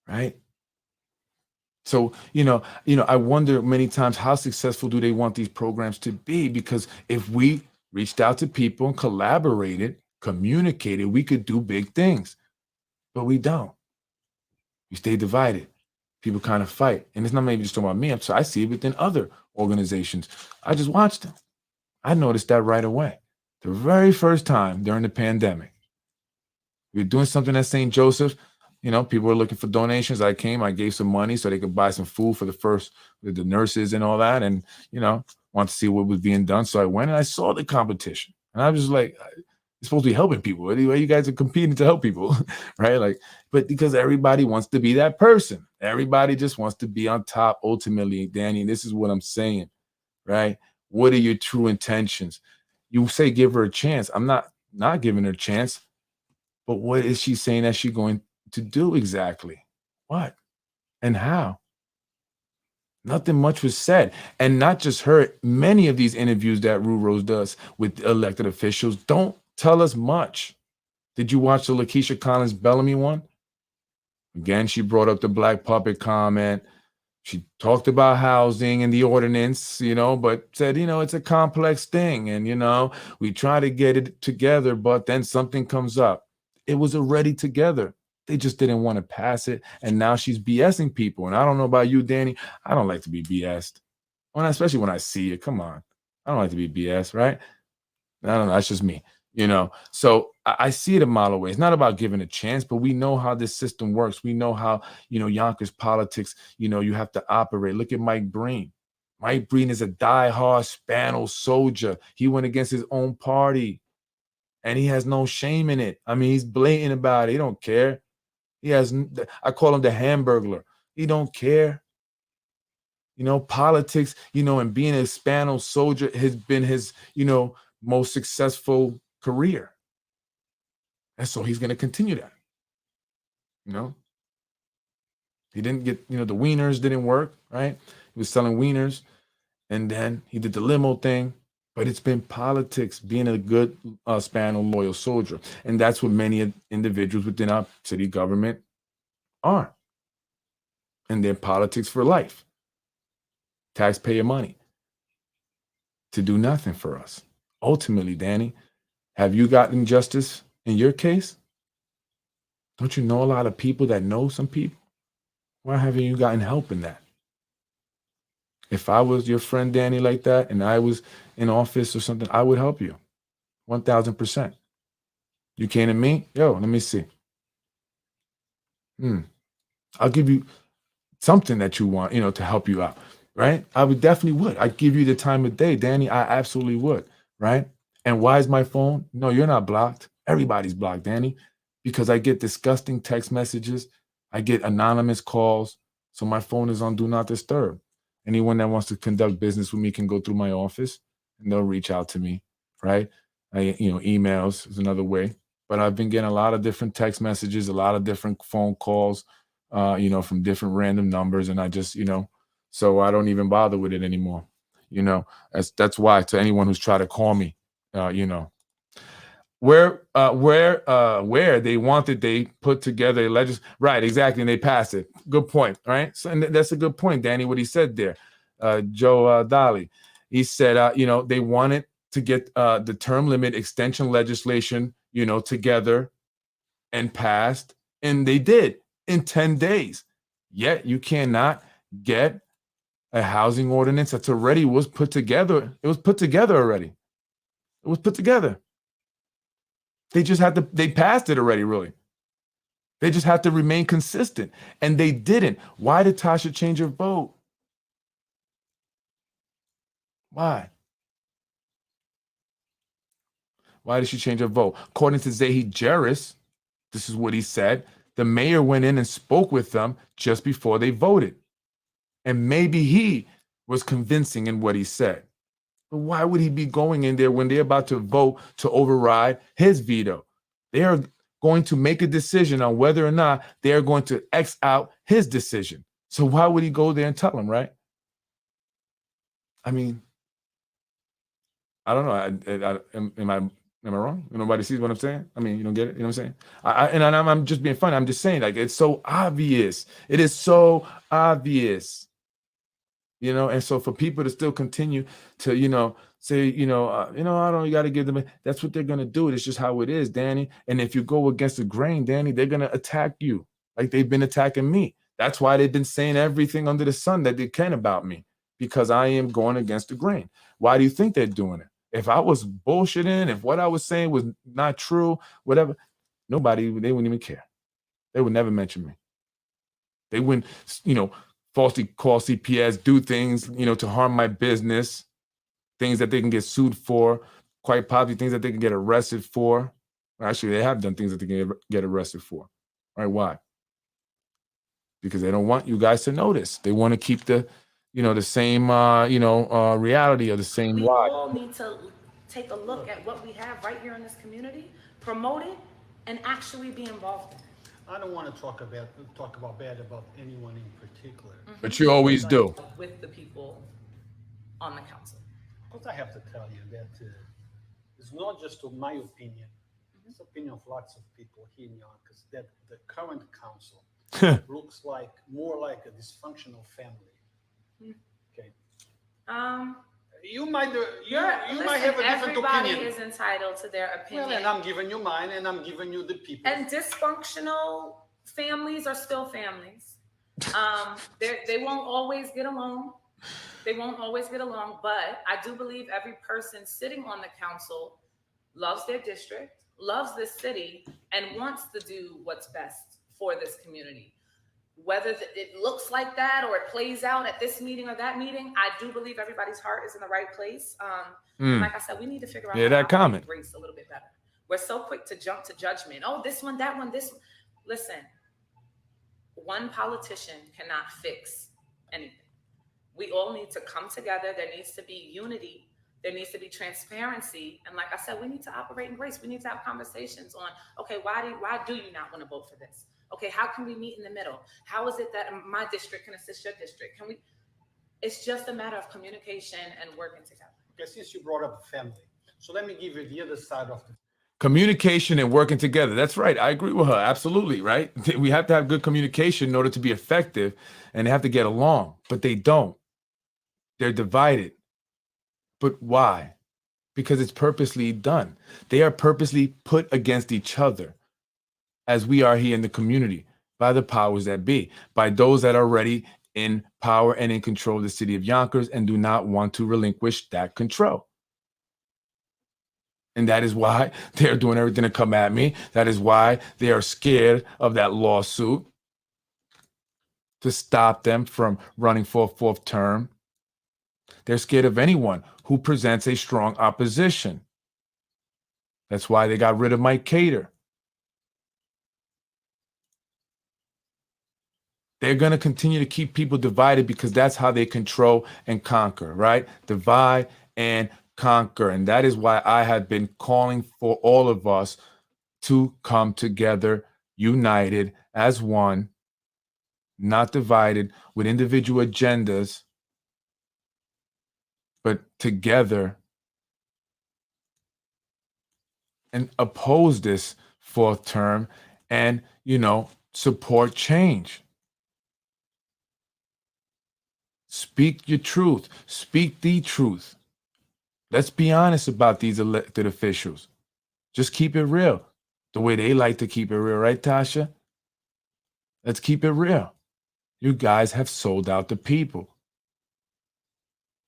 Right. So, I wonder many times how successful do they want these programs to be? Because if we reached out to people and collaborated, communicated. We could do big things, but we don't. We stay divided. People kind of fight. And it's not maybe just talking about me. I see it within other organizations. I just watched them. I noticed that right away. The very first time during the pandemic, we were doing something at St. Joseph. People were looking for donations. I gave some money so they could buy some food for the nurses and all that. And, want to see what was being done. So I went and I saw the competition. And I was like, you're supposed to be helping people. Anyway, you guys are competing to help people, right? But because everybody wants to be that person. Everybody just wants to be on top ultimately, Danny. This is what I'm saying, right? What are your true intentions? You say give her a chance. I'm not giving her a chance. But what is she saying that she's going to do exactly? What and how? Nothing much was said. And not just her, many of these interviews that Rue Rose does with elected officials don't tell us much. Did you watch the Lakeisha Collins Bellamy one? Again, she brought up the black puppet comment. She talked about housing and the ordinance, but said, it's a complex thing. And, we try to get it together, but then something comes up. It was already together. They just didn't want to pass it. And now she's BSing people. And I don't know about you, Danny. I don't like to be BS'd. Especially when I see it. Come on. I don't like to be BS, right? I don't know. That's just me. So I see it a mile away. It's not about giving a chance, but we know how this system works. We know how, Yonkers politics, you have to operate. Look at Mike Breen. Mike Breen is a diehard Spaniel soldier. He went against his own party and he has no shame in it. I mean, he's blatant about it. He don't care. I call him the Hamburglar. He don't care. Politics, and being a Spaniel soldier has been his, most successful career. And so he's going to continue that. He didn't get, the wieners didn't work, right? He was selling wieners. And then he did the limo thing. But it's been politics, being a good Spaniel loyal soldier. And that's what many individuals within our city government are. And they're politics for life. Taxpayer money to do nothing for us. Ultimately, Danny, have you gotten justice in your case? Don't you know a lot of people that know some people? Why haven't you gotten help in that? If I was your friend, Danny, like that, and I was in office or something, I would help you. 1,000%. You came to me? Yo, let me see. I'll give you something that you want, to help you out, right? I would. I'd give you the time of day, Danny. I absolutely would, right? And why is my phone? No, you're not blocked. Everybody's blocked, Danny, because I get disgusting text messages. I get anonymous calls. So my phone is on Do Not Disturb. Anyone that wants to conduct business with me can go through my office and they'll reach out to me, right? Emails is another way. But I've been getting a lot of different text messages, a lot of different phone calls, from different random numbers. And I just, so I don't even bother with it anymore. That's why, to anyone who's tried to call me, where they wanted, they put together right, exactly, and they passed it. Good point, right? So, and that's a good point, Danny, what he said there. Joe Dolly, he said, they wanted to get the term limit extension legislation, together and passed, and they did in 10 days. Yet you cannot get a housing ordinance that's already was put together. It was put together already. It was put together. They passed it already, really. They just have to remain consistent. And they didn't. Why did Tasha change her vote? Why? Why did she change her vote? According to Zahi Jarris, this is what he said. The mayor went in and spoke with them just before they voted. And maybe he was convincing in what he said. But why would he be going in there when they're about to vote to override his veto? They are going to make a decision on whether or not they are going to X out his decision. So why would he go there and tell them, right? I mean, I don't know. Am I wrong? Nobody sees what I'm saying? I mean, you don't get it? You know what I'm saying? I'm just being funny. I'm just saying, like, it's so obvious. It is so obvious. you know. And so for people to still continue to, you know, say, you know, I don't, you got to give them, that's what they're going to do. It's just how it is, Danny. And if you go against the grain, Danny, they're going to attack you like they've been attacking me. That's why they've been saying everything under the sun that they can about me, because I am going against the grain. Why do you think they're doing it? If I was bullshitting, if what I was saying was not true, whatever, they wouldn't even care. They would never mention me. They wouldn't, you know, falsely call CPS, do things, you know, to harm my business, things that they can get sued for, quite possibly things that they can get arrested for. Actually, they have done things that they can get arrested for. Right? Why? Because they don't want you guys to notice. They want to keep the, you know, the same, reality or the same We lie. all need to take a look at what we have right here in this community, promote it, and actually be involved in it. I don't want to talk about bad about anyone in particular. But you always do. With the people on the council. But I have to tell you that it's not just my opinion. It's the opinion of lots of people here in Yonkers that the current council looks like more like a dysfunctional family. Okay. You might have a different everybody opinion. is entitled to their opinion. Well, and I'm giving you mine, and I'm giving you the people. And dysfunctional families are still families. They won't always get along. They won't always get along, but I do believe every person sitting on the council loves their district, loves this city, and wants to do what's best for this community. Whether it looks like that or it plays out at this meeting or that meeting, I do believe everybody's heart is in the right place. Like I said, we need to figure out how that to comment. race a little bit better. We're so quick to jump to judgment. Oh, this one, that one, this one. Listen, one politician cannot fix anything. We all need to come together. There needs to be unity. There needs to be transparency. And like I said, we need to operate in grace. We need to have conversations on, okay, why do you not want to vote for this? Okay, how can we meet in the middle? How is it that my district can assist your district? It's just a matter of communication and working together. Okay, since you brought up family, so let me give you the other side of the Communication and working together. That's right. I agree with her. Absolutely. Right. We have to have good communication in order to be effective, and they have to get along, but they don't. They're divided. But why? Because it's purposely done. They are purposely put against each other, as we are here in the community, by the powers that be, by those that are already in power and in control of the city of Yonkers and do not want to relinquish that control. And that is why they're doing everything to come at me. That is why they are scared of that lawsuit to stop them from running for a fourth term. They're scared of anyone who presents a strong opposition. That's why they got rid of Mike Cater. They're going to continue to keep people divided because that's how they control and conquer, right? Divide and conquer. And that is why I have been calling for all of us to come together, united as one, not divided with individual agendas, but together, and oppose this fourth term and, support change. Speak your truth. Speak the truth. Let's be honest about these elected officials. Just keep it real. The way they like to keep it real, right, Tasha? Let's keep it real. You guys have sold out the people.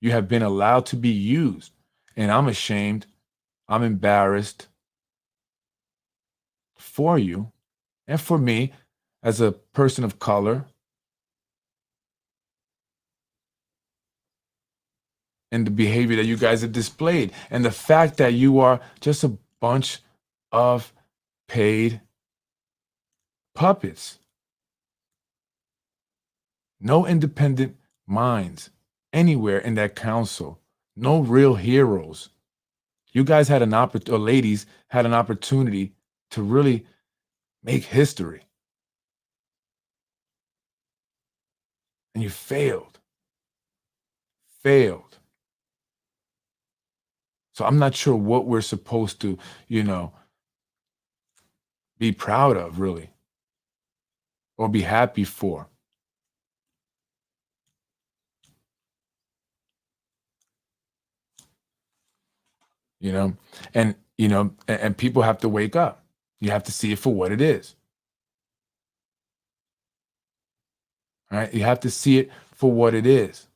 You have been allowed to be used. And I'm ashamed. I'm embarrassed for you and for me as a person of color. And the behavior that you guys have displayed, and the fact that you are just a bunch of paid puppets. No independent minds anywhere in that council. No real heroes. You guys had ladies had an opportunity to really make history. And you failed. So I'm not sure what we're supposed to, be proud of, really, or be happy for. you know, and people have to wake up. You have to see it for what it is. All right? You have to see it for what it is.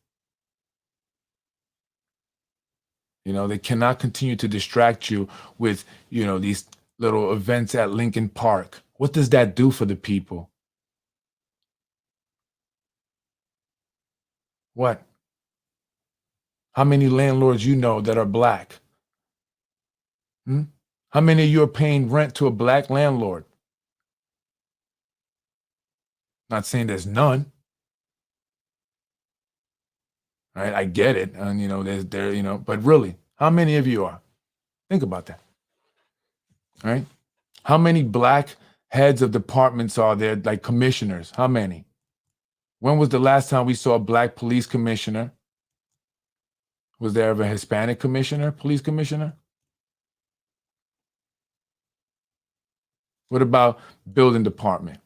You know, they cannot continue to distract you with, these little events at Lincoln Park. What does that do for the people? What? How many landlords you know that are black? How many of you are paying rent to a black landlord? Not saying there's none. Right? I get it. And but really, how many of you are? Think about that. Right? How many black heads of departments are there, like commissioners? How many? When was the last time we saw a black police commissioner? Was there ever a Hispanic commissioner, police commissioner? What about building department?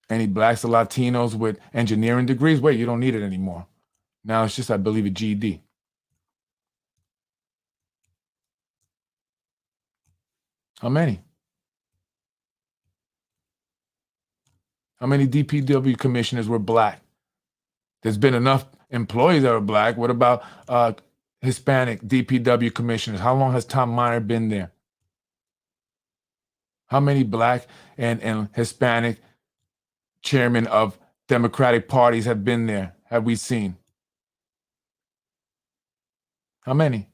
Any blacks or Latinos with engineering degrees? Wait, you don't need it anymore. Now it's just, I believe, a GED. How many? How many DPW commissioners were black? There's been enough employees that are black. What about Hispanic DPW commissioners? How long has Tom Meyer been there? How many black and Hispanic chairmen of Democratic parties have been there? Have we seen? How many?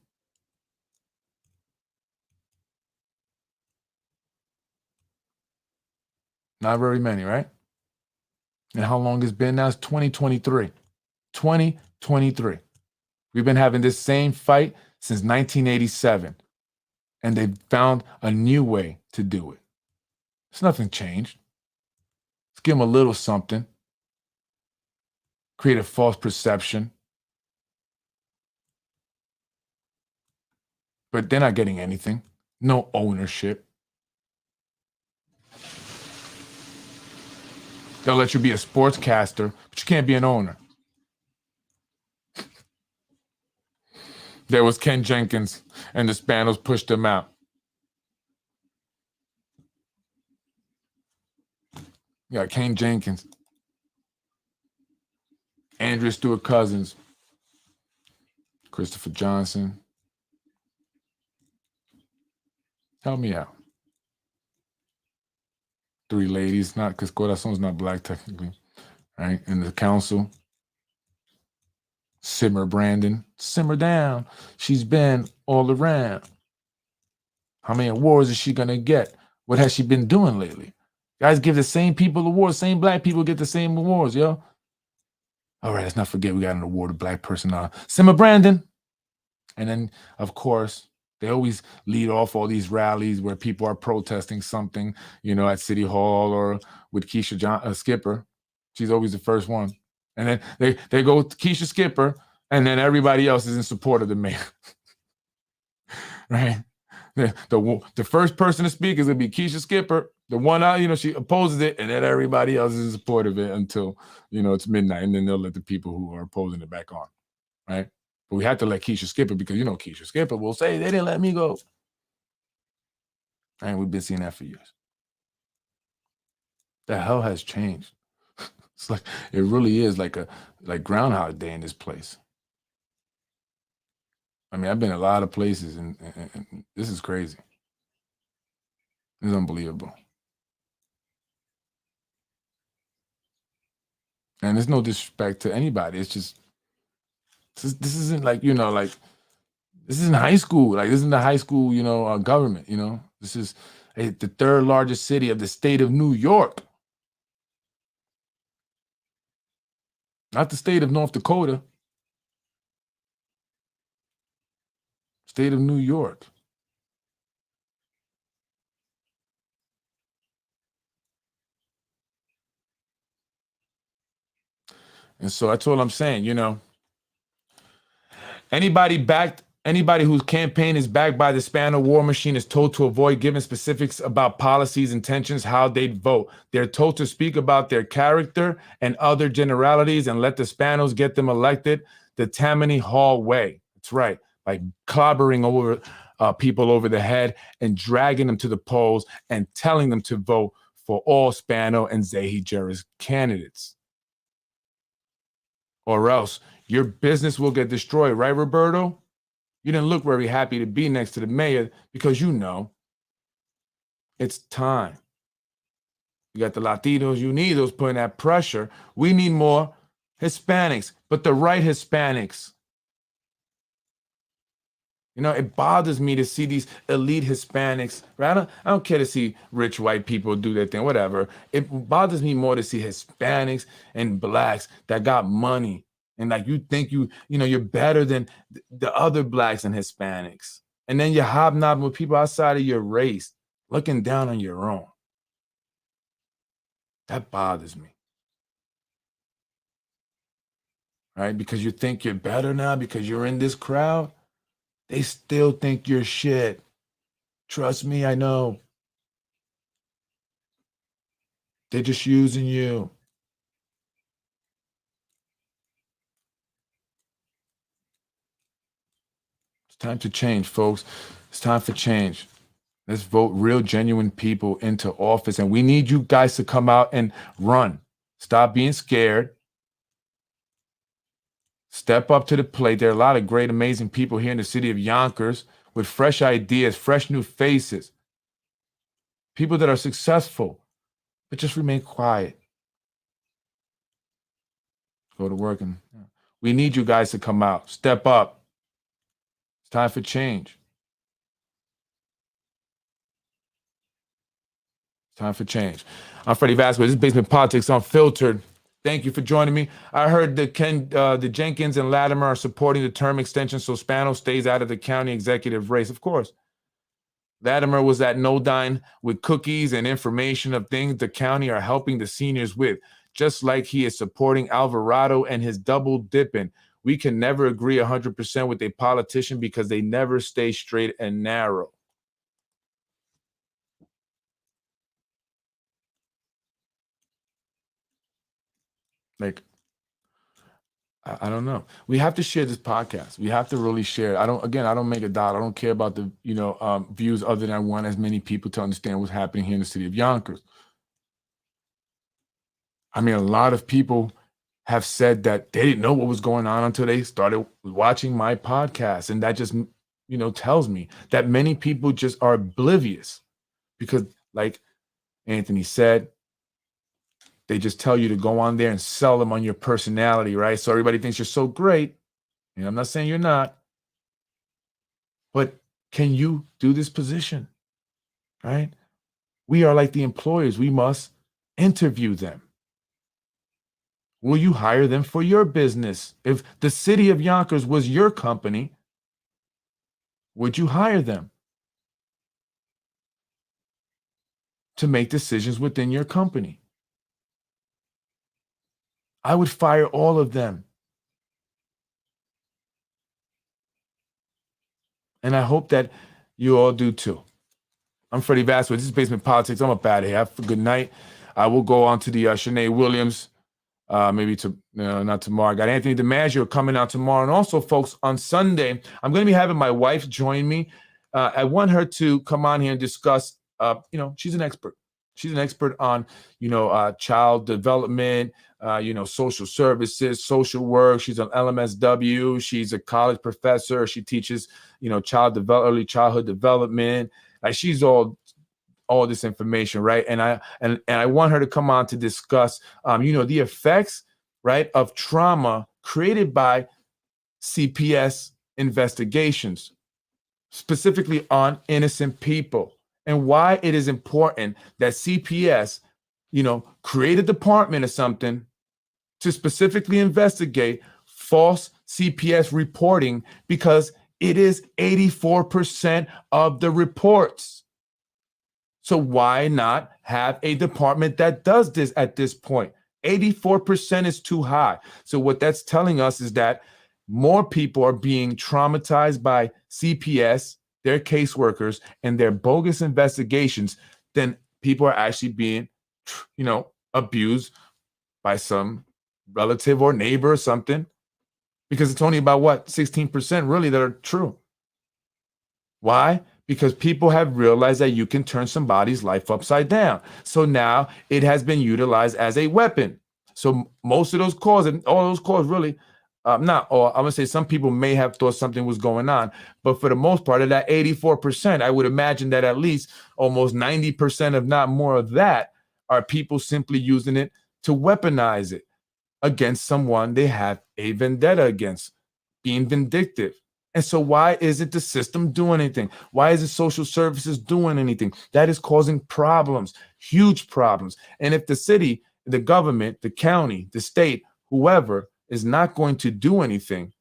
Not very many, right? And how long it's been now? It's 2023. 2023. We've been having this same fight since 1987. And they've found a new way to do it. It's nothing changed. Let's give them a little something. Create a false perception. But they're not getting anything. No ownership. They'll let you be a sportscaster, but you can't be an owner. There was Ken Jenkins, and the Spanos pushed him out. You got Ken Jenkins, Andrea Stewart Cousins, Christopher Johnson. Help me out. 3 ladies, not because Corazon's not black technically, right? In the council. Simmer Brandon, simmer down. She's been all around. How many awards is she gonna get? What has she been doing lately? Guys, give the same people awards. Same black people get the same awards, yo. All right, let's not forget we got an award of black person. Simmer Brandon. And then, of course, they always lead off all these rallies where people are protesting something, at City Hall or with Keisha Skipper. She's always the first one. And then they go to Keisha Skipper, and then everybody else is in support of the mayor. Right? The first person to speak is going to be Keisha Skipper. The one out, she opposes it, and then everybody else is in support of it until, it's midnight, and then they'll let the people who are opposing it back on. Right? But we had to let Keisha Skipper because, Keisha Skipper will say, they didn't let me go. And we've been seeing that for years. The hell has changed. It's like, it really is like Groundhog Day in this place. I mean, I've been a lot of places, and this is crazy. It's unbelievable. And there's no disrespect to anybody. It's just, this isn't like, this isn't high school. Like, this isn't the high school, government, This is the 3rd largest city of the state of New York. Not the state of North Dakota. State of New York. And so that's all I'm saying, Anybody whose campaign is backed by the Spano war machine is told to avoid giving specifics about policies, intentions, how they'd vote. They're told to speak about their character and other generalities and let the Spanos get them elected the Tammany Hall way. That's right, like clobbering over people over the head and dragging them to the polls and telling them to vote for all Spano and Zahi Jarrah's candidates. Or else your business will get destroyed, right, Roberto? You didn't look very happy to be next to the mayor because you know it's time. You got the Latinos, Unidos putting that pressure. We need more Hispanics, but the right Hispanics. You know, it bothers me to see these elite Hispanics. Right? I don't care to see rich white people do their thing, whatever. It bothers me more to see Hispanics and blacks that got money. And like you think you're better than the other blacks and Hispanics. And then you're hobnobbing with people outside of your race, looking down on your own. That bothers me. Right? Because you think you're better now because you're in this crowd. They still think you're shit. Trust me, I know. They're just using you. It's time to change, folks. It's time for change. Let's vote real, genuine people into office. And we need you guys to come out and run. Stop being scared. Step up to the plate. There are a lot of great, amazing people here in the city of Yonkers with fresh ideas, fresh new faces. People that are successful, but just remain quiet. Go to work. And we need you guys to come out. Step up. It's time for change. Time for change. I'm Freddie Vasquez. This is Basement Politics Unfiltered. Thank you for joining me. I heard that the Jenkins and Latimer are supporting the term extension so Spano stays out of the county executive race. Of course. Latimer was at Nodine with cookies and information of things the county are helping the seniors with, just like he is supporting Alvarado and his double dipping. We can never agree 100% with a politician because they never stay straight and narrow. Like, I don't know. We have to share this podcast. We have to really share it. I don't make a dollar. I don't care about the, views other than I want as many people to understand what's happening here in the city of Yonkers. I mean, a lot of people have said that they didn't know what was going on until they started watching my podcast. And that just, tells me that many people just are oblivious because, like Anthony said, they just tell you to go on there and sell them on your personality, right? So everybody thinks you're so great. And I'm not saying you're not. But can you do this position, right? We are like the employers. We must interview them. Will you hire them for your business? If the city of Yonkers was your company, would you hire them to make decisions within your company? I would fire all of them. And I hope that you all do too. I'm Freddie Vasquez. This is Basement Politics. I'm up out of here. Have a good night. I will go on to the Shanae Williams, maybe not tomorrow. I got Anthony DiMaggio coming out tomorrow. And also, folks, on Sunday, I'm going to be having my wife join me. I want her to come on here and discuss, she's an expert. She's an expert on, child development, social services, social work. She's an LMSW. She's a college professor. She teaches, early childhood development. Like she's all this information, right? And I want her to come on to discuss, the effects, right, of trauma created by CPS investigations, specifically on innocent people, and why it is important that CPS, create a department or something to specifically investigate false CPS reporting, because it is 84% of the reports. So why not have a department that does this at this point? 84% is too high. So what that's telling us is that more people are being traumatized by CPS, their caseworkers, and their bogus investigations than people are actually being, abused by some relative or neighbor or something. because it's only about what, 16% really that are true. Why? Because people have realized that you can turn somebody's life upside down. So now it has been utilized as a weapon. So most of those calls, and all those calls really, not all, I'm gonna say some people may have thought something was going on, but for the most part of that 84%, I would imagine that at least almost 90%, if not more of that, are people simply using it to weaponize it against someone they have a vendetta against, being vindictive. And so why isn't the system doing anything? Why isn't social services doing anything? That is causing problems, huge problems. And if the city, the government, the county, the state, whoever is not going to do anything,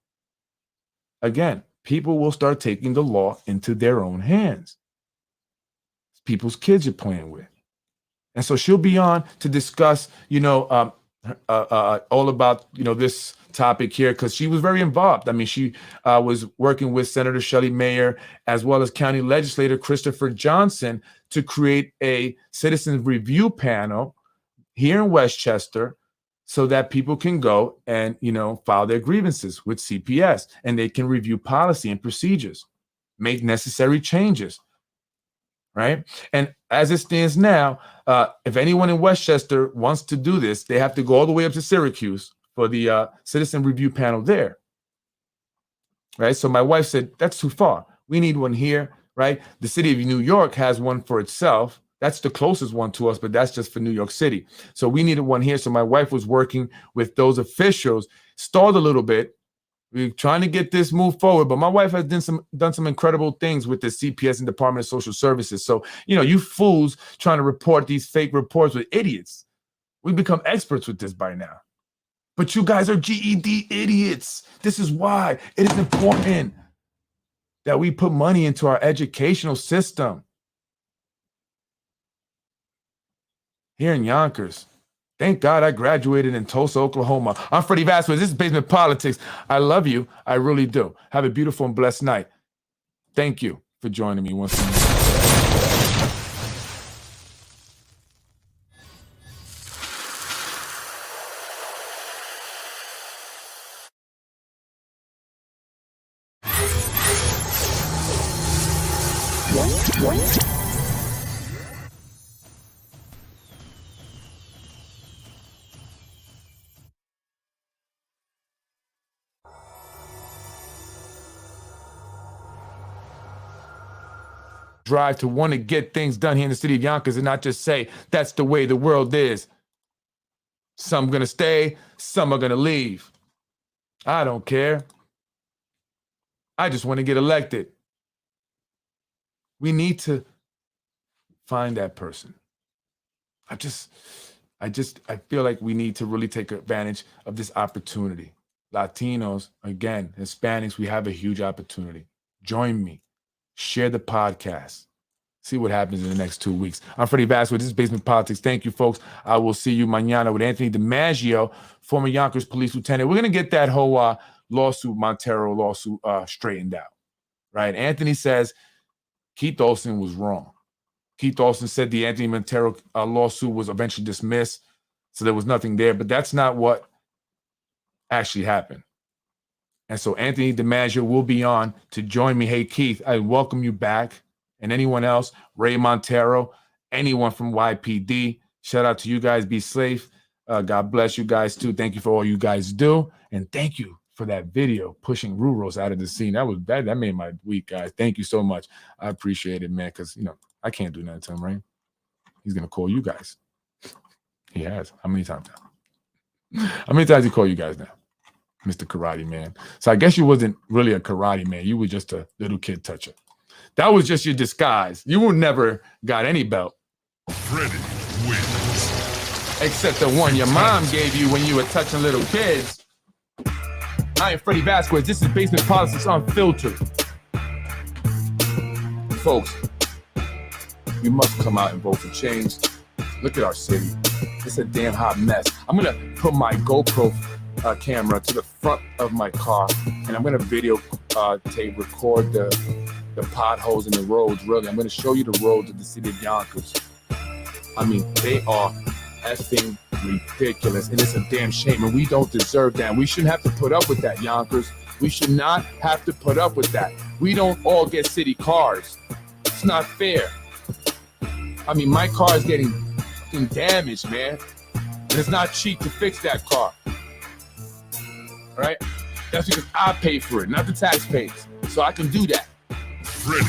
again, people will start taking the law into their own hands. People's kids you're playing with. And so she'll be on to discuss, all about, this topic here, because she was very involved. I mean, she was working with Senator Shelley Mayer as well as County Legislator Christopher Johnson to create a citizens review panel here in Westchester so that people can go and, file their grievances with CPS, and they can review policy and procedures, make necessary changes. Right. And as it stands now, if anyone in Westchester wants to do this, they have to go all the way up to Syracuse for the citizen review panel there. Right. So my wife said, that's too far. We need one here. Right. The city of New York has one for itself. That's the closest one to us, but that's just for New York City. So we needed one here. So my wife was working with those officials, stalled a little bit. We're trying to get this move forward, but my wife has done some incredible things with the CPS and Department of Social Services. So, you fools trying to report these fake reports with idiots. We become experts with this by now. But you guys are GED idiots. This is why it is important that we put money into our educational system. Here in Yonkers. Thank God I graduated in Tulsa, Oklahoma. I'm Freddie Vasquez. This is Basement Politics. I love you. I really do. Have a beautiful and blessed night. Thank you for joining me once again. Drive to want to get things done here in the city of Yonkers and not just say that's the way the world is. Some are going to stay, some are going to leave. I don't care. I just want to get elected. We need to find that person. I feel like we need to really take advantage of this opportunity. Latinos, again, Hispanics, we have a huge opportunity. Join me. Share the podcast. See what happens in the next 2 weeks. I'm Freddie Vasquez. This is Basement Politics. Thank you, folks. I will see you mañana with Anthony DiMaggio, former Yonkers police lieutenant. We're going to get that whole Montero lawsuit straightened out, right? Anthony says Keith Olsen was wrong. Keith Olsen said the Anthony Montero lawsuit was eventually dismissed, so there was nothing there. But that's not what actually happened. And so Anthony DiMaggio will be on to join me. Hey, Keith, I welcome you back. And anyone else, Ray Montero, anyone from YPD, shout out to you guys. Be safe. God bless you guys, too. Thank you for all you guys do. And thank you for that video pushing Ruros out of the scene. That made my week, guys. Thank you so much. I appreciate it, man, because, I can't do nothing to him, right? He's going to call you guys. He has. How many times now? How many times he call you guys now? Mr. Karate Man. So I guess you wasn't really a karate man. You were just a little kid toucher. That was just your disguise. You never got any belt. Freddie wins. Except the one your mom gave you when you were touching little kids. I am Freddie Vasquez. This is Basement Politics Unfiltered. Folks, we must come out and vote for change. Look at our city. It's a damn hot mess. I'm going to put my GoPro camera to the front of my car, and I'm going to record the potholes in the roads. Really, I'm going to show you the roads of the city of Yonkers. I mean, they are effing ridiculous, and it's a damn shame, and we don't deserve that. We shouldn't have to put up with that, Yonkers. We should not have to put up with that. We don't all get city cars. It's not fair. I mean, my car is getting fucking damaged, man. And it's not cheap to fix that car. All right? That's because I pay for it, not the taxpayers. So I can do that. Freddie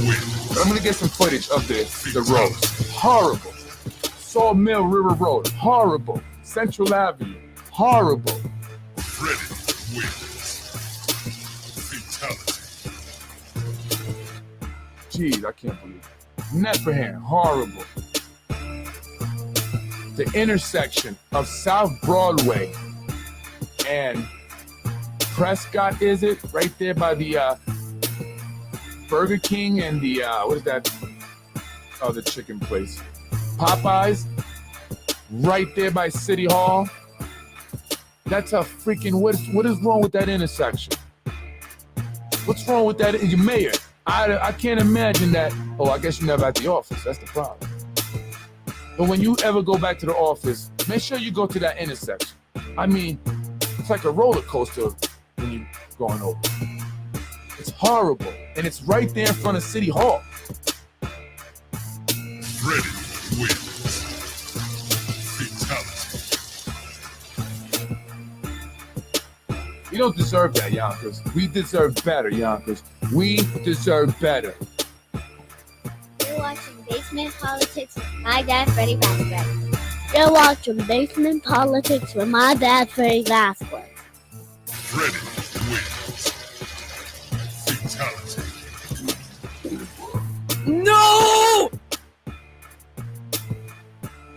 wins. But I'm gonna get some footage of the roads. Horrible. Sawmill River Road, horrible. Central Avenue, horrible. Freddie wins. Fatality. Jeez, I can't believe it. Nepperhan, horrible. The intersection of South Broadway and Prescott, is it? Right there by the Burger King and the, what is that? Oh, the chicken place. Popeyes, right there by City Hall. That's a freaking, what is wrong with that intersection? What's wrong with that? Your mayor, I can't imagine that. Oh, I guess you're never at the office. That's the problem. But when you ever go back to the office, make sure you go to that intersection. I mean, it's like a roller coaster when you're going over. It's horrible. And it's right there in front of City Hall. Freddie wins. Fatality. We don't deserve that, Yonkers. We deserve better, Yonkers. We deserve better. You're watching Basement Politics with my dad, Freddie Vasquez. You're watching Basement Politics with my dad, Freddie Vasquez. Freddie